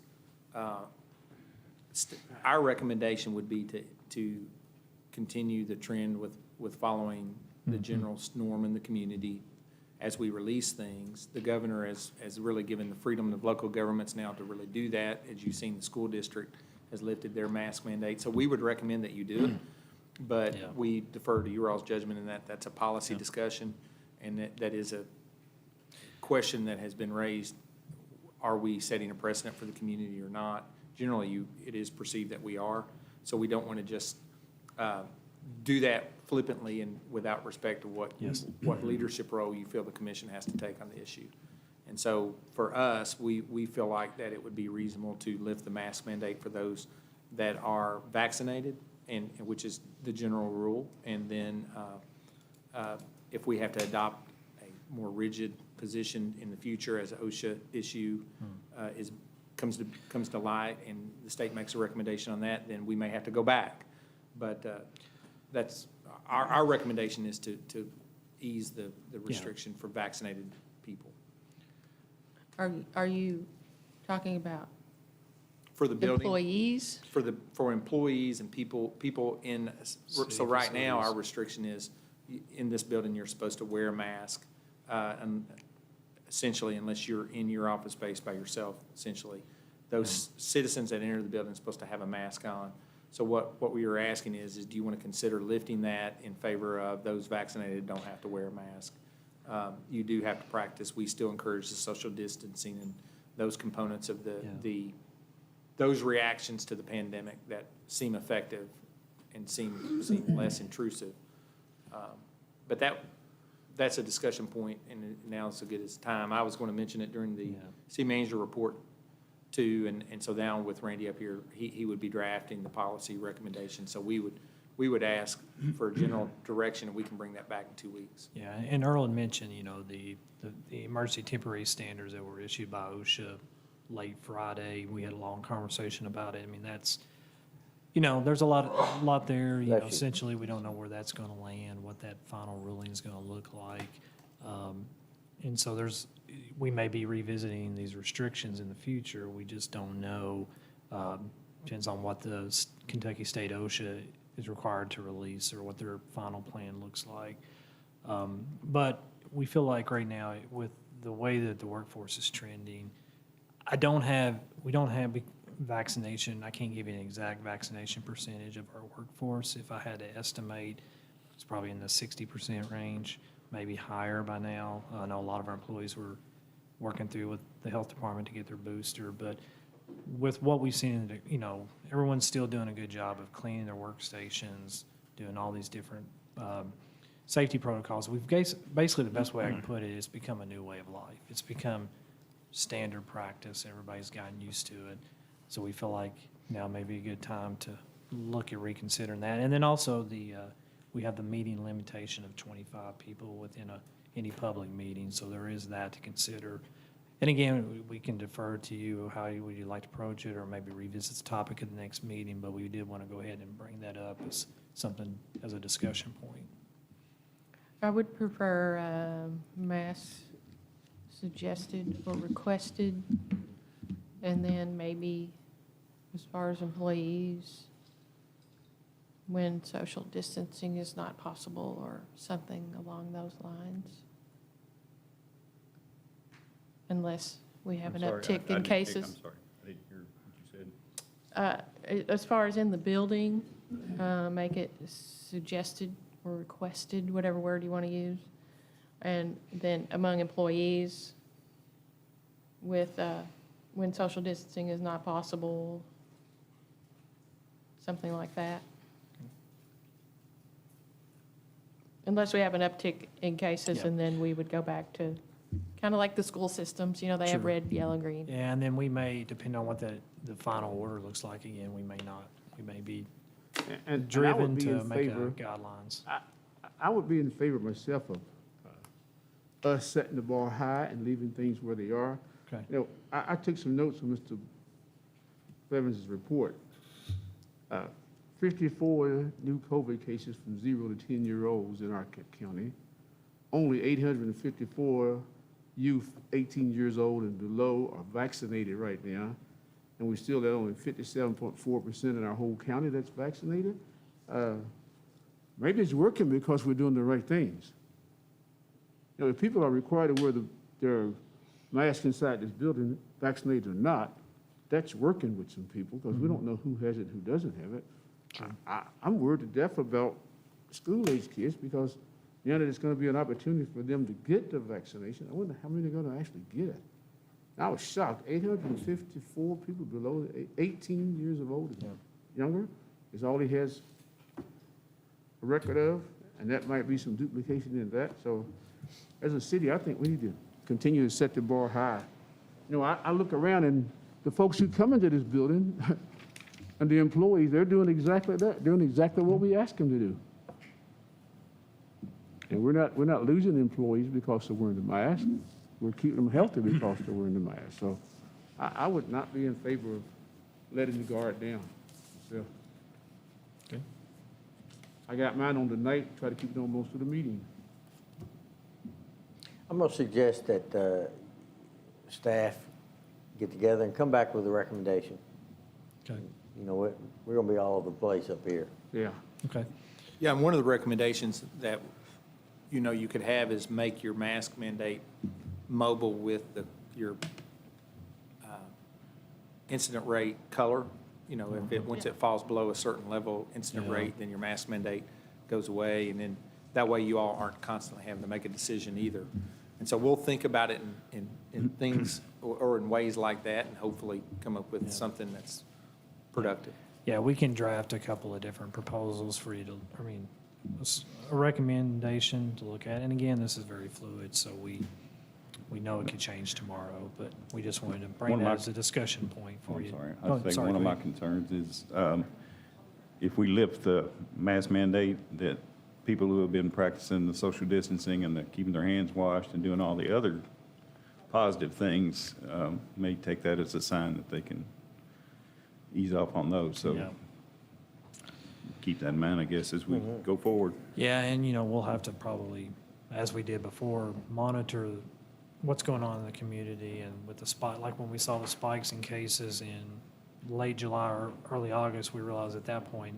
Our recommendation would be to continue the trend with following the general norm in the community as we release things. The governor has really given the freedom of local governments now to really do that. As you've seen, the school district has lifted their mask mandate. So we would recommend that you do it, but we defer to your all's judgment in that. That's a policy discussion, and that is a question that has been raised. Are we setting a precedent for the community or not? Generally, it is perceived that we are, so we don't want to just do that flippantly and without respect to what leadership role you feel the commission has to take on the issue. And so for us, we feel like that it would be reasonable to lift the mask mandate for those that are vaccinated, and which is the general rule. And then if we have to adopt a more rigid position in the future as OSHA issue comes to light and the state makes a recommendation on that, then we may have to go back. But that's our recommendation is to ease the restriction for vaccinated people. Are you talking about For the building? employees? For employees and people in, so right now, our restriction is, in this building, you're supposed to wear a mask, and essentially, unless you're in your office space by yourself, essentially. Those citizens that enter the building are supposed to have a mask on. So what we are asking is do you want to consider lifting that in favor of those vaccinated don't have to wear a mask? You do have to practice. We still encourage the social distancing and those components of those reactions to the pandemic that seem effective and seem less intrusive. But that's a discussion point, and now it's as good as time. I was going to mention it during the city manager report too, and so now with Randy up here, he would be drafting the policy recommendation. So we would ask for a general direction, and we can bring that back in 2 weeks. Yeah, and Earl had mentioned, the emergency temporary standards that were issued by OSHA late Friday. We had a long conversation about it. I mean, that's, there's a lot there. Essentially, we don't know where that's going to land, what that final ruling is going to look like. And so we may be revisiting these restrictions in the future. We just don't know. Depends on what the Kentucky State OSHA is required to release or what their final plan looks like. But we feel like right now, with the way that the workforce is trending, we don't have vaccination. I can't give you an exact vaccination percentage of our workforce. If I had to estimate, it's probably in the 60% range, maybe higher by now. I know a lot of our employees were working through with the health department to get their booster, but with what we've seen, everyone's still doing a good job of cleaning their workstations, doing all these different safety protocols. We've basically, the best way I can put it, is become a new way of life. It's become standard practice. Everybody's gotten used to it. So we feel like now may be a good time to look at reconsidering that. And then also we have the meeting limitation of 25 people within any public meeting, so there is that to consider. And again, we can defer to you, would you like to approach it, or maybe revisit the topic at the next meeting, but we did want to go ahead and bring that up as something, as a discussion point. I would prefer mass suggested or requested, and then maybe as far as employees, when social distancing is not possible or something along those lines. Unless we have an uptick in cases. I'm sorry, I didn't hear what you said. As far as in the building, make it suggested or requested, whatever word you want to use. And then among employees with, when social distancing is not possible, something like that. Unless we have an uptick in cases, Yep. and then we would go back to, kind of like the school systems, you know, they have Sure. red, yellow, green. Yeah, and then we may, depending on what the final order looks like, again, we may not, we may be And I driven would be to in make favor- guidelines. I would be in favor myself of us setting the bar high and leaving things where they are. Okay. You know, I took some notes from Mr. Bevins' report. 54 new COVID cases from 0 to 10-year-olds in our county. Only 854 youth 18 years old and below are vaccinated right now. And we still at only 57.4% in our whole county that's vaccinated. Maybe it's working because we're doing the right things. You know, if people are required to wear their mask inside this building, vaccinated or not, that's working with some people, because we don't know who has it, who doesn't have it. I'm worried to death about school-age kids, because now that it's going to be an opportunity for them to get the vaccination, I wonder how many are going to actually get it. I was shocked, 854 people below 18 years of old and younger is all he has a record of, and that might be some duplication in that. So as a city, I think we need to continue to set the bar high. You know, I look around, and the folks who come into this building and the employees, they're doing exactly that, doing exactly what we ask them to do. And we're not losing employees because they're wearing the mask. We're keeping them healthy because they're wearing the mask. So I would not be in favor of letting the guard down. So, Okay. I got mine on tonight, try to keep it on most of the meeting. I'm going to suggest that staff get together and come back with a recommendation. Okay. You know what, we're going to be all over the place up here. Yeah. Okay. Yeah, and one of the recommendations that, you know, you could have is make your mask mandate mobile with your incident rate color. You know, if once it falls below a certain level incident Yeah. rate, then your mask mandate goes away, and then that way you all aren't constantly having to make a decision either. And so we'll think about it in things or in ways like that, and hopefully come up with something that's productive. Yeah, we can draft a couple of different proposals for you to, a recommendation to look at. And again, this is very fluid, so we know it could change tomorrow, but we just wanted to bring One of that my- as a discussion point for you. Sorry, Oh, I think sorry, one of go my ahead. concerns is if we lift the mask mandate, that people who have been practicing the social distancing and the keeping their hands washed and doing all the other positive things may take that as a sign that they can ease off on those. So Yeah. keep that in mind, I guess, as we go forward. Yeah, and we'll have to probably, as we did before, monitor what's going on in the community, and with the spot, like when we saw the spikes in cases in late July or early August, we realized at that point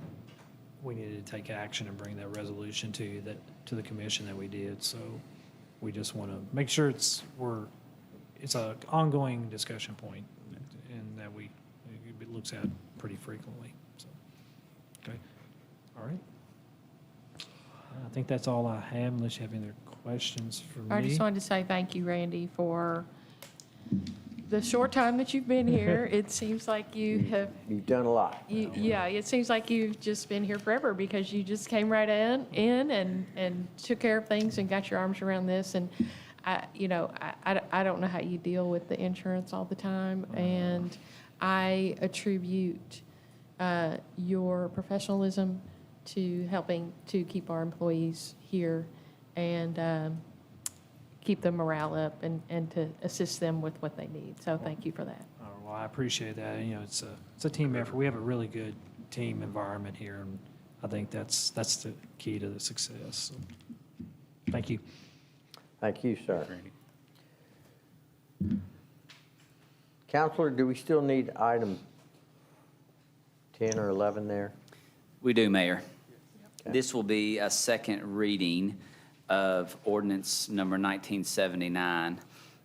we needed to take action and bring that resolution to you, to the commission that we did. So we just want to make sure it's an ongoing discussion point, and that it looks at pretty frequently. So, okay, all right. I think that's all I have, unless you have any other questions for me. I just wanted to say thank you, Randy, for the short time that you've been here. It seems like you have, You've done a lot. yeah, it seems like you've just been here forever, because you just came right in and took care of things and got your arms around this. And I don't know how you deal with the insurance all the time, and I attribute your professionalism to helping to keep our employees here and keep the morale up and to assist them with what they need. So thank you for that. Oh, well, I appreciate that. You know, it's a team effort. We have a really good team environment here, and I think that's the key to the success. So, thank you. Thank you, sir. Counselor, do we still need item 10 or 11 there? We do, Mayor. Okay. This will be a second reading of ordinance number 1979,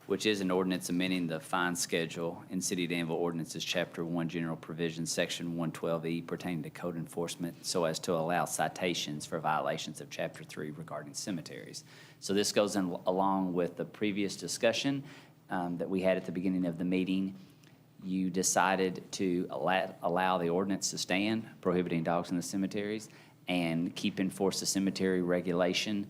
which is an ordinance amending the fine schedule in City of Danville Ordinances, Chapter 1, General Provisions, Section 112E pertaining to code enforcement so as to allow citations for violations of Chapter 3 regarding cemeteries. So this goes in along with the previous discussion that we had at the beginning of the meeting. You decided to allow the ordinance to stand prohibiting dogs in the cemeteries and keep in force the cemetery regulation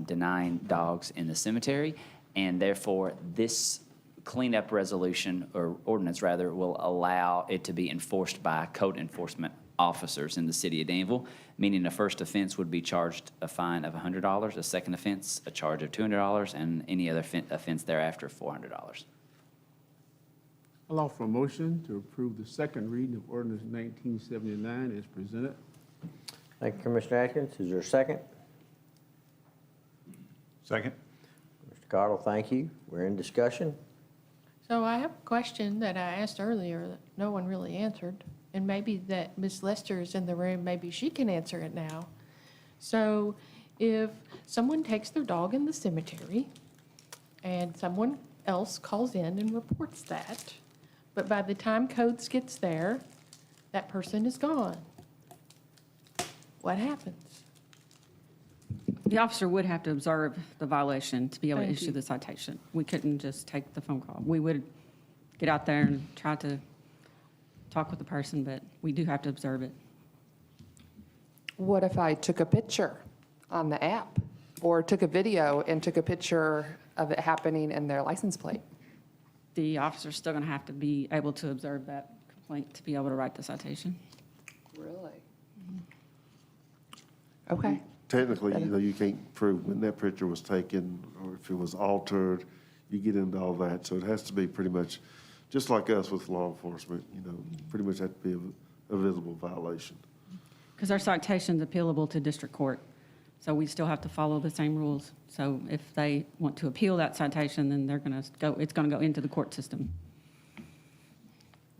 denying dogs in the cemetery. And therefore, this cleanup resolution, or ordinance rather, will allow it to be enforced by code enforcement officers in the City of Danville, meaning a first offense would be charged a fine of $100, a second offense a charge of $200, and any other offense thereafter $400. I'll offer a motion to approve the second reading of ordinance 1979 as presented. Thank you, Commissioner Atkins. Is there a second? Second? Mr. Cottle, thank you. We're in discussion. So I have a question that I asked earlier that no one really answered, and maybe that Ms. Lester is in the room, maybe she can answer it now. So if someone takes their dog in the cemetery and someone else calls in and reports that, but by the time codes gets there, that person is gone, what happens? The officer would have to observe the violation to be able to Thank issue you. the citation. We couldn't just take the phone call. We would get out there and try to talk with the person, but we do have to observe it. What if I took a picture on the app or took a video and took a picture of it happening in their license plate? The officer's still going to have to be able to observe that complaint to be able to write the citation. Really? Okay. Technically, you can't prove when that picture was taken or if it was altered. You get into all that. So it has to be pretty much, just like us with law enforcement, pretty much have to be a visible violation. Because our citation's appealable to district court, so we still have to follow the same rules. So if they want to appeal that citation, then it's going to go into the court system.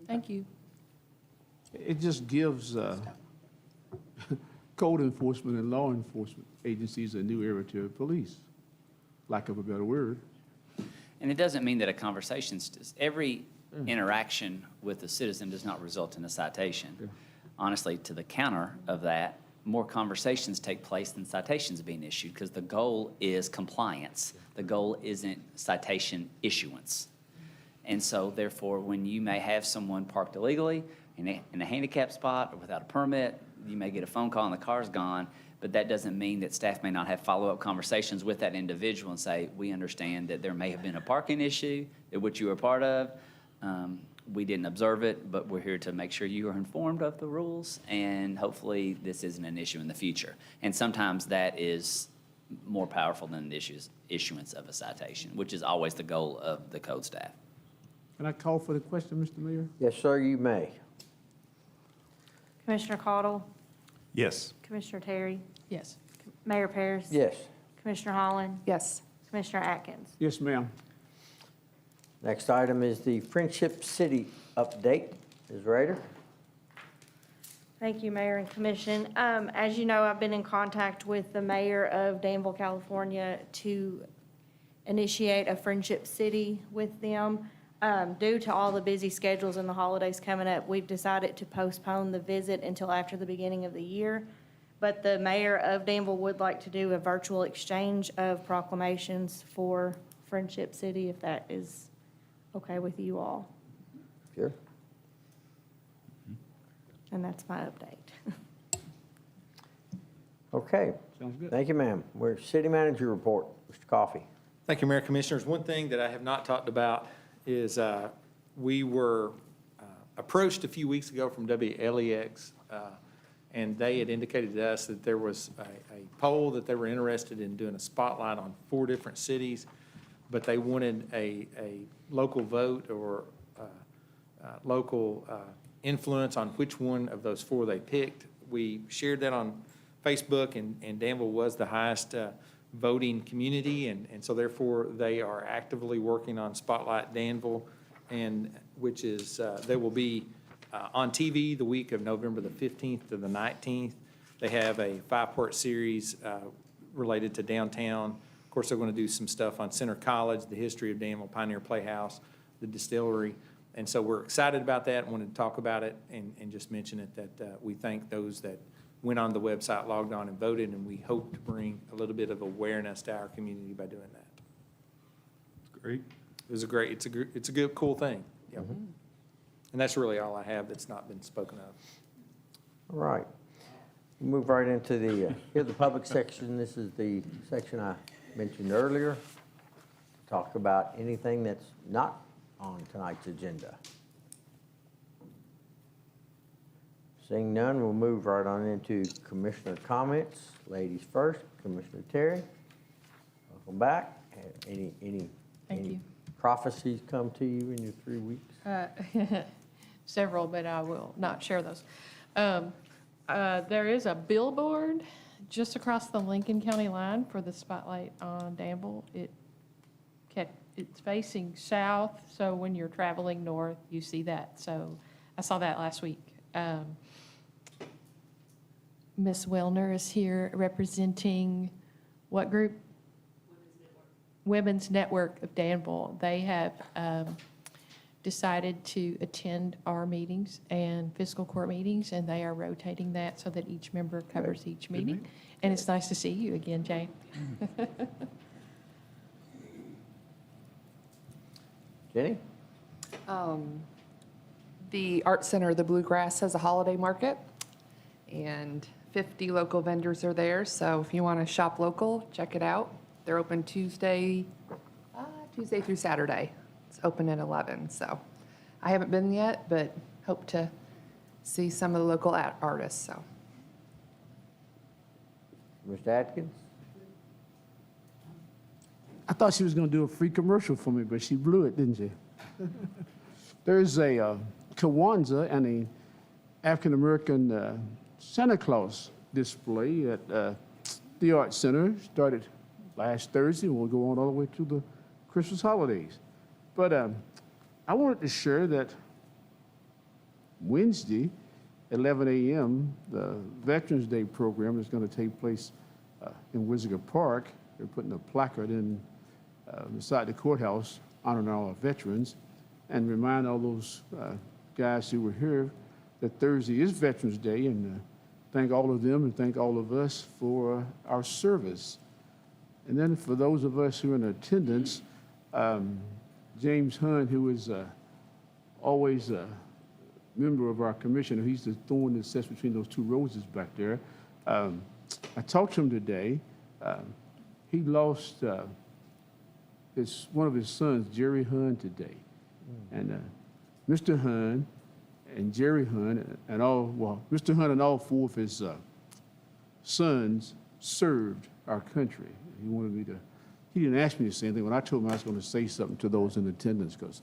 Thank you. It just gives code enforcement and law enforcement agencies a new area to police, lack of a better word. And it doesn't mean that a conversation, every interaction with a citizen does not result in a citation. Yeah. Honestly, to the counter of that, more conversations take place than citations being issued because the goal is compliance. The goal isn't citation issuance. And so therefore, when you may have someone parked illegally in a handicap spot or without a permit, you may get a phone call and the car's gone, but that doesn't mean that staff may not have follow-up conversations with that individual and say, we understand that there may have been a parking issue which you were part of. We didn't observe it, but we're here to make sure you are informed of the rules, and hopefully this isn't an issue in the future. And sometimes that is more powerful than the issuance of a citation, which is always the goal of the code staff. Can I call for the question, Mr. Mayor? Yes, sir, you may. Commissioner Cottle, Yes. Commissioner Terry, Yes. Mayor Paris. Yes. Commissioner Holland, Yes. Commissioner Atkins. Yes, ma'am. Next item is the Friendship City update. Ms. Rader? Thank you, Mayor and Commission. As you know, I've been in contact with the mayor of Danville, California to initiate a Friendship City with them. Due to all the busy schedules and the holidays coming up, we've decided to postpone the visit until after the beginning of the year. But the mayor of Danville would like to do a virtual exchange of proclamations for Friendship City, if that is okay with you all. Sure. And that's my update. Okay. Sounds good. Thank you, ma'am. We're City Manager Report. Mr. Coffey. Thank you, Mayor Commissioners. One thing that I have not talked about is we were approached a few weeks ago from WLEX, and they had indicated to us that there was a poll that they were interested in doing a spotlight on 4 different cities, but they wanted a local vote or local influence on which one of those 4 they picked. We shared that on Facebook, and Danville was the highest voting community, and so therefore they are actively working on Spotlight Danville, and which is, they will be on TV the week of November the 15th to the 19th. They have a 5-part series related to downtown. Of course, they're going to do some stuff on Center College, the history of Danville, Pioneer Playhouse, the distillery. And so we're excited about that, wanted to talk about it and just mention it, that we thank those that went on the website, logged on and voted, and we hope to bring a little bit of awareness to our community by doing that. That's great. It's a good, cool thing. Yep. And that's really all I have that's not been spoken of. All right. We'll move right into the public section. This is the section I mentioned earlier. Talk about anything that's not on tonight's agenda. Seeing none, we'll move right on into commissioner comments. Ladies first, Commissioner Terry. Welcome back. Any prophecies come to you in your 3 weeks? Several, but I will not share those. There is a billboard just across the Lincoln County line for the Spotlight on Danville. It's facing south, so when you're traveling north, you see that. So I saw that last week. Miss Wellner is here representing what group? Women's Network of Danville. They have decided to attend our meetings and fiscal court meetings, and they are rotating that so that each member covers each meeting. And it's nice to see you again, Jane. Jenny? The Art Center, the Bluegrass, has a holiday market, and 50 local vendors are there. So if you want to shop local, check it out. They're open Tuesday through Saturday. It's open at 11. So I haven't been yet, but hope to see some of the local artists. So, Mr. Atkins? I thought she was going to do a free commercial for me, but she blew it, didn't she? There's a Kwanzaa and a African-American Santa Claus display at the Art Center. Started last Thursday, and we'll go on all the way to the Christmas holidays. But I wanted to share that Wednesday, 11 a.m., the Veterans Day program is going to take place in Wizard Park. They're putting a placard in beside the courthouse honoring all our veterans and remind all those guys who were here that Thursday is Veterans Day, and thank all of them and thank all of us for our service. And then for those of us who are in attendance, James Hunt, who is always a member of our commission, he's the thorn that sits between those 2 roses back there. I talked to him today. He lost one of his sons, Jerry Hunt, today. And Mr. Hunt and Jerry Hunt and Mr. Hunt and all 4 of his sons served our country. He didn't ask me to say anything when I told him I was going to say something to those in attendance, because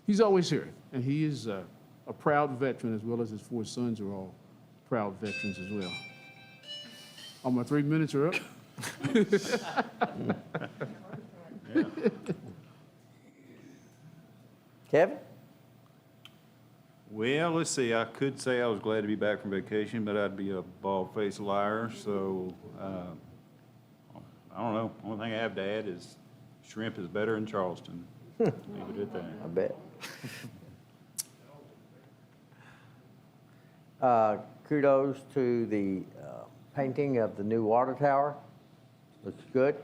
he's always here. And he is a proud veteran, as well as his 4 sons are all proud veterans as well. All my 3 minutes are up. Kevin? Well, let's see. I could say I was glad to be back from vacation, but I'd be a bald-faced liar. So I don't know. Only thing I have to add is shrimp is better in Charleston. Leave it at that. I bet. Kudos to the painting of the new water tower. Looks good.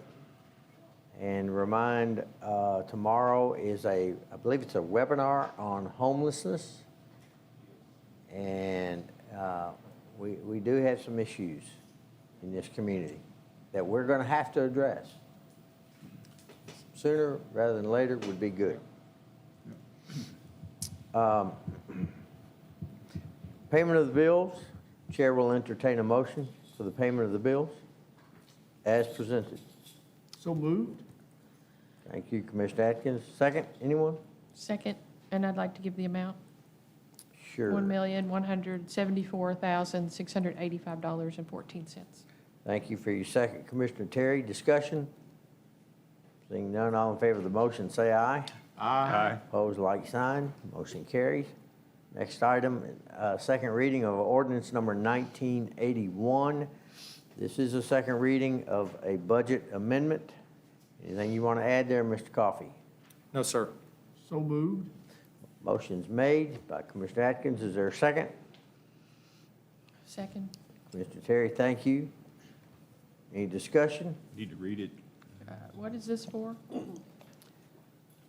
And remind, tomorrow is I believe it's a webinar on homelessness. And we do have some issues in this community that we're going to have to address. Sooner rather than later would be good. Payment of the bills. Chair will entertain a motion for the payment of the bills as presented. So moved. Thank you, Commissioner Atkins. Second, anyone? Second, and I'd like to give the amount. Sure. $1,174,685.14. Thank you for your second. Commissioner Terry, discussion? Seeing none, all in favor of the motion, say aye. Aye. Opposed, like sign. Motion carries. Next item, second reading of ordinance number 1981. This is a second reading of a budget amendment. Anything you want to add there, Mr. Coffey? No, sir. So moved. Motion's made by Commissioner Atkins. Is there a second? Second. Mr. Terry, thank you. Any discussion? Need to read it. What is this for?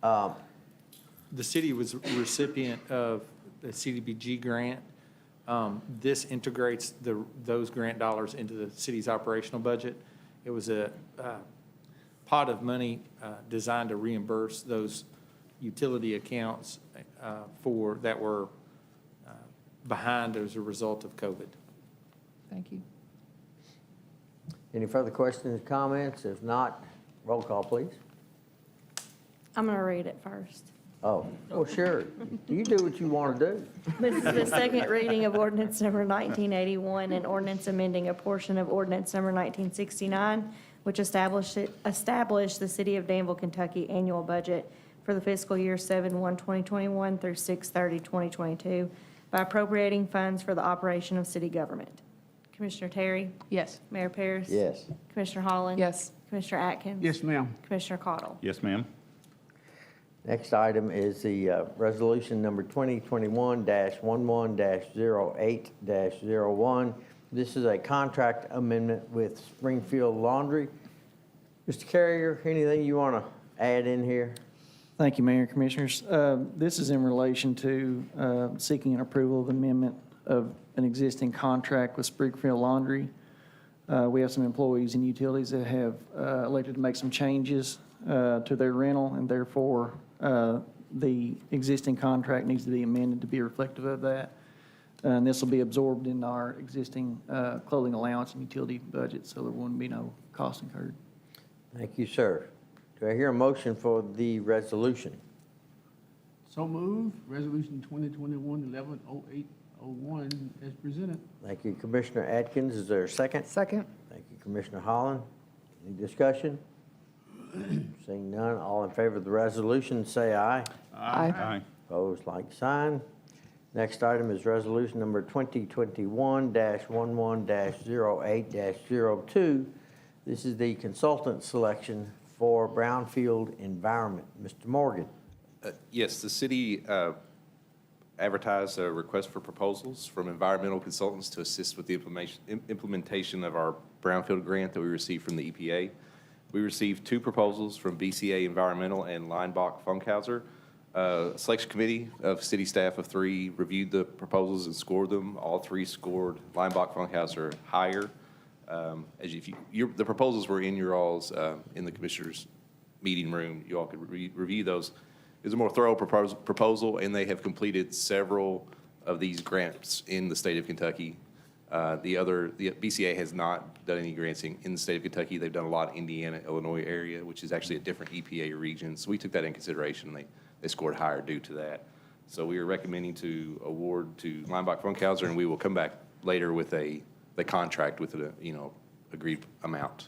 The city was a recipient of the CDBG grant. This integrates those grant dollars into the city's operational budget. It was a pot of money designed to reimburse those utility accounts that were behind as a result of COVID. Thank you. Any further questions, comments? If not, roll call, please. I'm going to read it first. Oh, sure. You do what you want to do. This is the second reading of ordinance number 1981, and ordinance amending a portion of ordinance number 1969, which established the City of Danville, Kentucky annual budget for the fiscal year 7/1/2021 through 6/30/2022 by appropriating funds for the operation of city government. Commissioner Terry? Yes. Mayor Paris? Yes. Commissioner Holland? Yes. Commissioner Atkins? Yes, ma'am. Commissioner Cottle? Yes, ma'am. Next item is the resolution number 2021-11-08-01. This is a contract amendment with Springfield Laundry. Mr. Carrier, anything you want to add in here? Thank you, Mayor and Commissioners. This is in relation to seeking an approval of amendment of an existing contract with Springfield Laundry. We have some employees and utilities that have elected to make some changes to their rental, and therefore the existing contract needs to be amended to be reflective of that. And this will be absorbed in our existing clothing allowance and utility budget, so there won't be no cost incurred. Thank you, sir. Do I hear a motion for the resolution? So moved. Resolution 2021-11-08-01 as presented. Thank you, Commissioner Atkins. Is there a second? Second. Thank you, Commissioner Holland. Any discussion? Seeing none, all in favor of the resolution, say aye. Aye. Opposed, like sign. Next item is resolution number 2021-11-08-02. This is the consultant selection for Brownfield Environment. Mr. Morgan. Yes, the city advertised a request for proposals from environmental consultants to assist with the implementation of our Brownfield grant that we received from the EPA. We received 2 proposals from BCA Environmental and Leinbach-Funkhauser. A selection committee of city staff of 3 reviewed the proposals and scored them. All 3 scored Leinbach-Funkhauser higher. The proposals were in your all's, in the commissioners' meeting room. You all could review those. It's a more thorough proposal, and they have completed several of these grants in the state of Kentucky. The BCA has not done any grants in the state of Kentucky. They've done a lot in Indiana, Illinois area, which is actually a different EPA region. So we took that in consideration, and they scored higher due to that. So we are recommending to award to Leinbach-Funkhauser, and we will come back later with the contract with a agreed amount.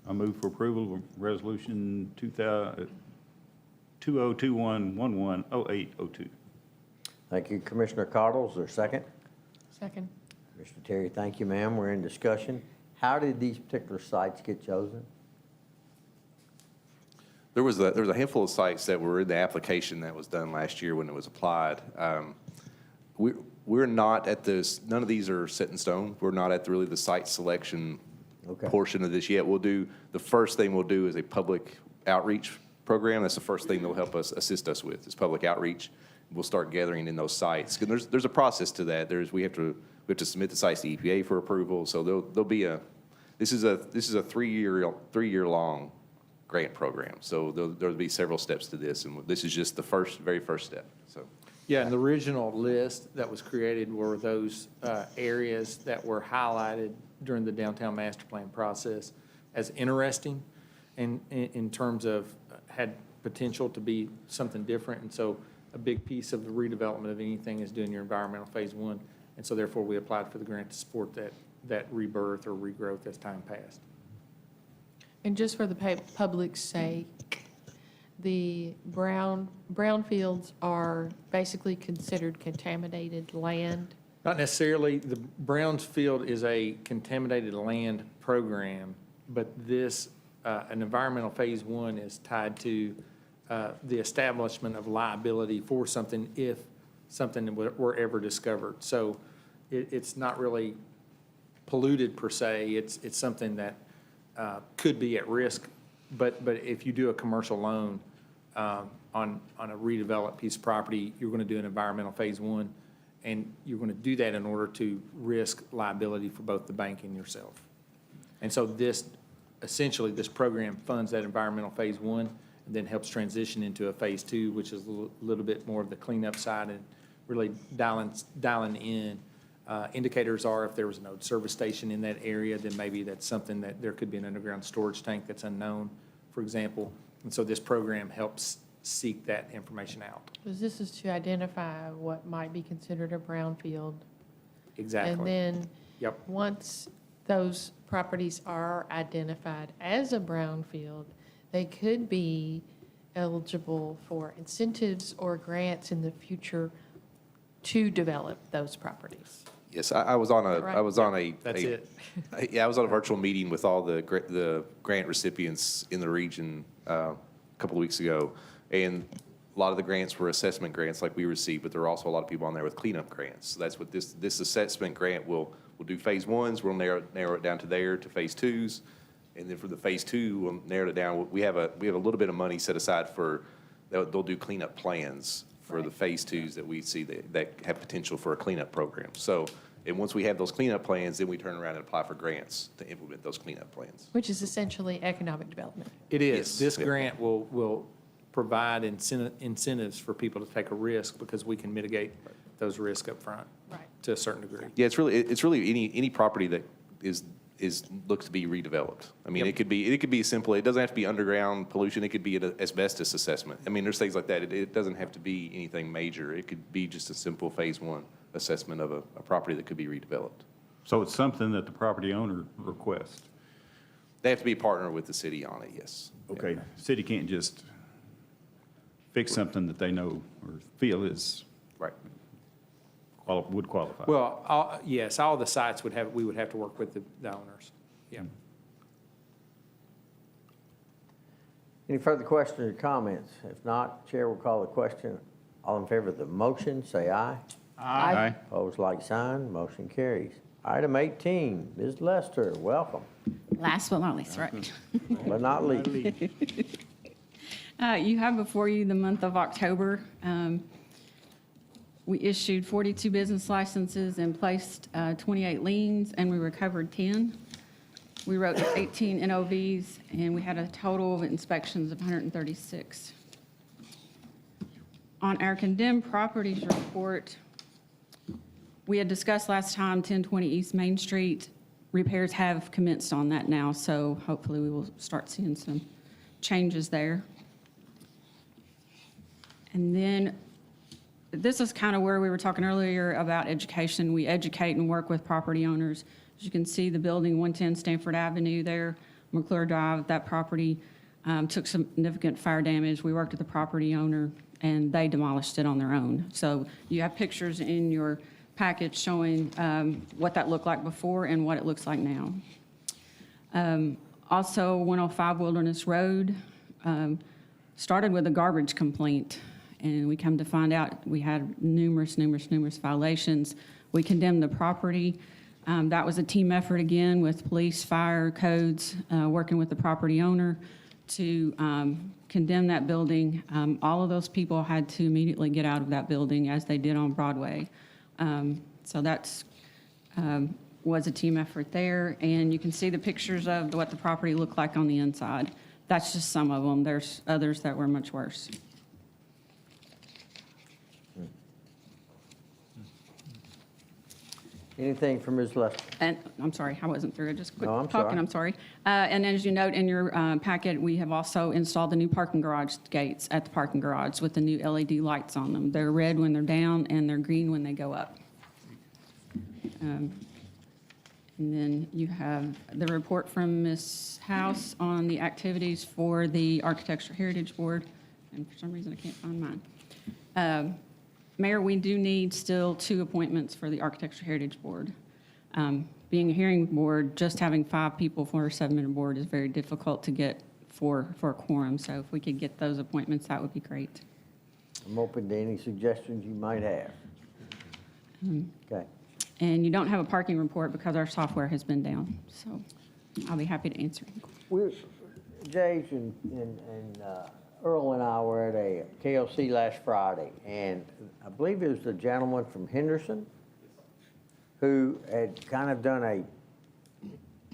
I move for approval of resolution 2021-11-08-02. Thank you, Commissioner Cottle. Is there a second? Second. Mr. Terry, thank you, ma'am. We're in discussion. How did these particular sites get chosen? There was a handful of sites that were in the application that was done last year when it was applied. We're not at this, none of these are set in stone. We're not at really the site selection portion of this yet. The first thing we'll do is a public outreach program. That's the first thing they'll assist us with is public outreach. We'll start gathering in those sites. There's a process to that. We have to submit the sites to EPA for approval. So there'll be this is a 3-year long grant program. So there'll be several steps to this, and this is just the very first step. So Yeah, and the original list that was created were those areas that were highlighted during the downtown master plan process as interesting and in terms of had potential to be something different. And so a big piece of the redevelopment of anything is doing your environmental phase one. And so therefore, we applied for the grant to support that rebirth or regrowth as time passed. And just for the public's sake, the brownfields are basically considered contaminated land. Not necessarily. The Brownfield is a contaminated land program, but this, an environmental phase one is tied to the establishment of liability for something if something were ever discovered. So it's not really polluted per se. It's something that could be at risk. But if you do a commercial loan on a redeveloped piece of property, you're going to do an environmental phase one, and you're going to do that in order to risk liability for both the bank and yourself. And so essentially, this program funds that environmental phase one and then helps transition into a phase two, which is a little bit more of the cleanup side and really dialing in. Indicators are if there was an old service station in that area, then maybe that's something that there could be an underground storage tank that's unknown, for example. And so this program helps seek that information out. Because this is to identify what might be considered a brownfield. Exactly. And then, Yep. once those properties are identified as a brownfield, they could be eligible for incentives or grants in the future to develop those properties. Yes, I was on a, Right. I was on a. That's a- it. Yeah, I was on a virtual meeting with all the grant recipients in the region a couple of weeks ago. And a lot of the grants were assessment grants like we received, but there are also a lot of people on there with cleanup grants. So that's what this assessment grant will do phase ones. We'll narrow it down to phase twos. And then for the phase two, we'll narrow it down. We have a little bit of money set aside for, they'll do cleanup plans for the phase twos that we see that have potential for a cleanup program. So, and once we have those cleanup plans, then we turn around and apply for grants to implement those cleanup plans. Which is essentially economic development. It is. Yes. This Yep. grant will provide incentives for people to take a risk because we can mitigate those risks up front. Right. To a certain degree. Yeah, it's really any property that looks to be redeveloped. I mean, Yep. it could be simple. It doesn't have to be underground pollution. It could be an asbestos assessment. I mean, there's things like that. It doesn't have to be anything major. It could be just a simple phase one assessment of a property that could be redeveloped. So it's something that the property owner requests? They have to be a partner with the city on it, yes. Okay, city can't just fix something that they know or feel is. Right. Would qualify. Well, yes, all the sites we would have to work with the owners. Yeah. Any further questions or comments? If not, Chair will call the question. All in favor of the motion, say aye. Aye. Opposed, like sign. Motion carries. Item 18, Ms. Lester, welcome, Last but not least, right? but not least. You have before you the month of October. We issued 42 business licenses and placed 28 liens, and we recovered 10. We wrote 18 NOVs, and we had a total of inspections of 136. On our condemned properties report, we had discussed last time 1020 East Main Street. Repairs have commenced on that now, so hopefully we will start seeing some changes there. And then this is kind of where we were talking earlier about education. We educate and work with property owners. As you can see, the building 110 Stanford Avenue there, McClure Drive, that property took significant fire damage. We worked with the property owner, and they demolished it on their own. So you have pictures in your package showing what that looked like before and what it looks like now. Also, 105 Wilderness Road started with a garbage complaint, and we come to find out we had numerous violations. We condemned the property. That was a team effort again with police, fire, codes, working with the property owner to condemn that building. All of those people had to immediately get out of that building as they did on Broadway. So that's was a team effort there. And you can see the pictures of what the property looked like on the inside. That's just some of them. There's others that were much worse. Anything from Ms. Lester? And, I'm sorry, I wasn't through, I just quit No, I'm talking, sorry. I'm sorry. And as you note in your packet, we have also installed the new parking garage gates at the parking garage with the new LED lights on them. They're red when they're down, and they're green when they go up. And then you have the report from Ms. House on the activities for the Architectural Heritage Board, and for some reason I can't find mine. Mayor, we do need still 2 appointments for the Architectural Heritage Board. Being a hearing board, just having 5 people for a 7-member board is very difficult to get for a quorum, so if we could get those appointments, that would be great. I'm open to any suggestions you might have. Okay. And you don't have a parking report because our software has been down, so I'll be happy to answer. Jage and Earl and I were at a KLC last Friday, and I believe it was the gentleman from Henderson who had kind of done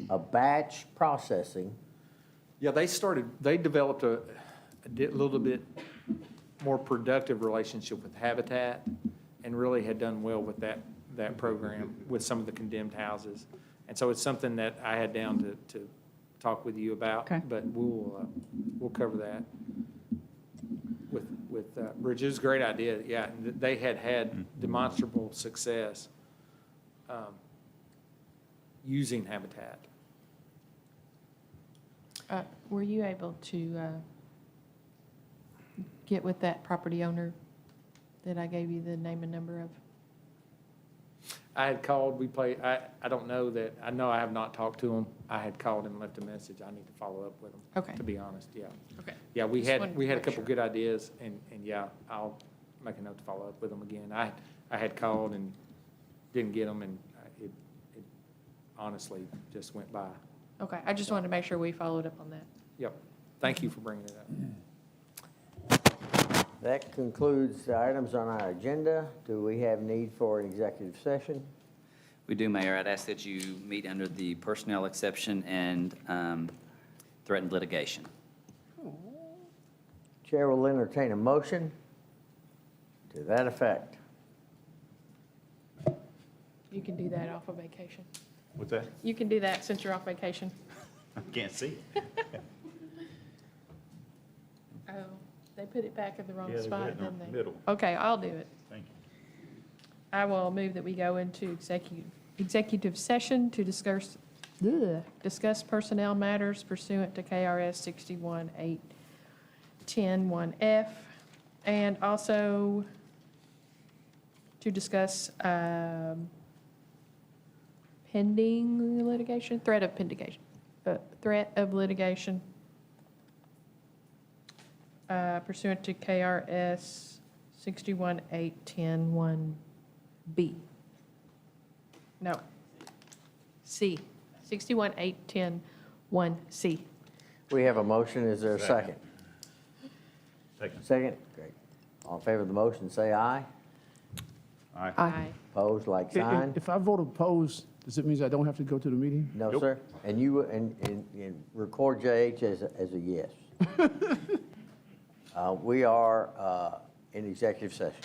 a batch processing. Yeah, they developed a little bit more productive relationship with Habitat and really had done well with that program with some of the condemned houses. And so it's something that I had down to talk with you about. Okay. But we'll cover that with Bridget. It was a great idea, yeah. They had demonstrable success using Habitat. Were you able to get with that property owner that I gave you the name and number of? I had called, I don't know that, I know I have not talked to him. I had called and left a message. I need to follow up with him. Okay. To be honest, yeah. Okay. Yeah, we Just had wanted to a make couple sure. good ideas, and yeah, I'll make a note to follow up with him again. I had called and didn't get him, and it honestly just went by. Okay, I just wanted to make sure we followed up on that. Yep. Thank you for bringing it up. That concludes the items on our agenda. Do we have need for an executive session? We do, Mayor. I'd ask that you meet under the personnel exception and threatened litigation. Chair will entertain a motion to that effect. You can do that off of vacation. What's that? You can do that since you're off vacation. I can't see. Oh, they put it back in the wrong Yeah, they put spot, it in the didn't they? middle. Okay, I'll do it. Thank you. I will move that we go into executive session to discuss personnel matters pursuant to KRS 61.810(1)F, and also to discuss pending litigation, threat of litigation pursuant to KRS 61.810(1)B. No, C, 61.810(1)C. We have a motion. Is there a second? Second? Great. All in favor of the motion, say aye. Aye. Aye. Opposed, like sign. If I vote opposed, does it mean I don't have to go to the meeting? No, Nope. sir. And you, and record JH as a yes. We are in executive session.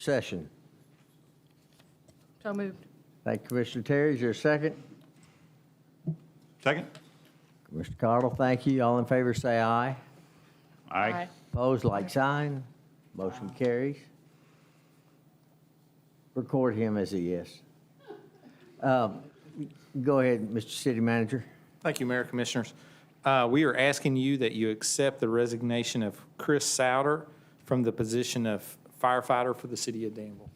session? So moved. Thank you, Commissioner Terry. Is there a second? Second? Commissioner Cardle, thank you. All in favor, say aye. Aye. Opposed, like sign. Motion carries. Record him as a yes. Go ahead, Mr. City Manager. Thank you, Mayor, Commissioners. We are asking you that you accept the resignation of Chris Souter from the position of firefighter for the city of Danville.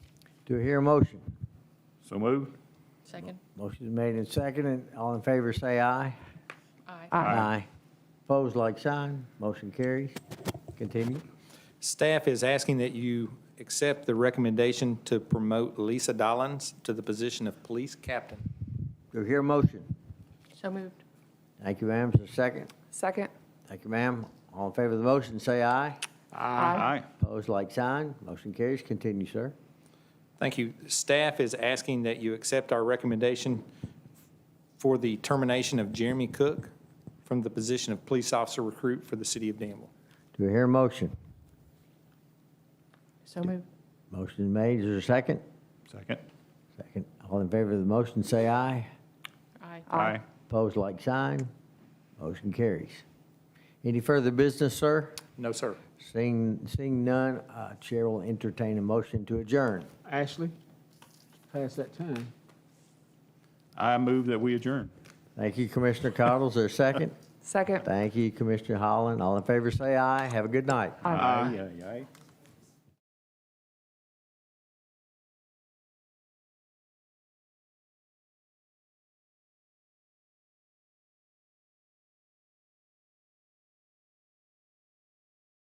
Do I hear a motion? So moved? Second. Motion is made and seconded. All in favor, say aye. Aye. Aye. Opposed, like sign. Motion carries. Continue. Staff is asking that you accept the recommendation to promote Lisa Dollins to the position of police captain. Do I hear a motion? So moved. Thank you, ma'am. Is there a second? Second. Thank you, ma'am. All in favor of the motion, say aye. Aye. Opposed, like sign. Motion carries. Continue, sir. Thank you. Staff is asking that you accept our recommendation for the termination of Jeremy Cook from the position of police officer recruit for the city of Danville. Do I hear a motion? So moved. Motion is made. Is there a second? Second? Second. All in favor of the motion, say aye. Aye. Aye. Opposed, like sign. Motion carries. Any further business, sir? No, sir. Seeing none, Chair will entertain a motion to adjourn. Ashley, past that time. I move that we adjourn. Thank you, Commissioner Cardle. Is there a second? Second. Thank you, Commissioner Holland. All in favor, say aye. Have a good night. Aye. Aye.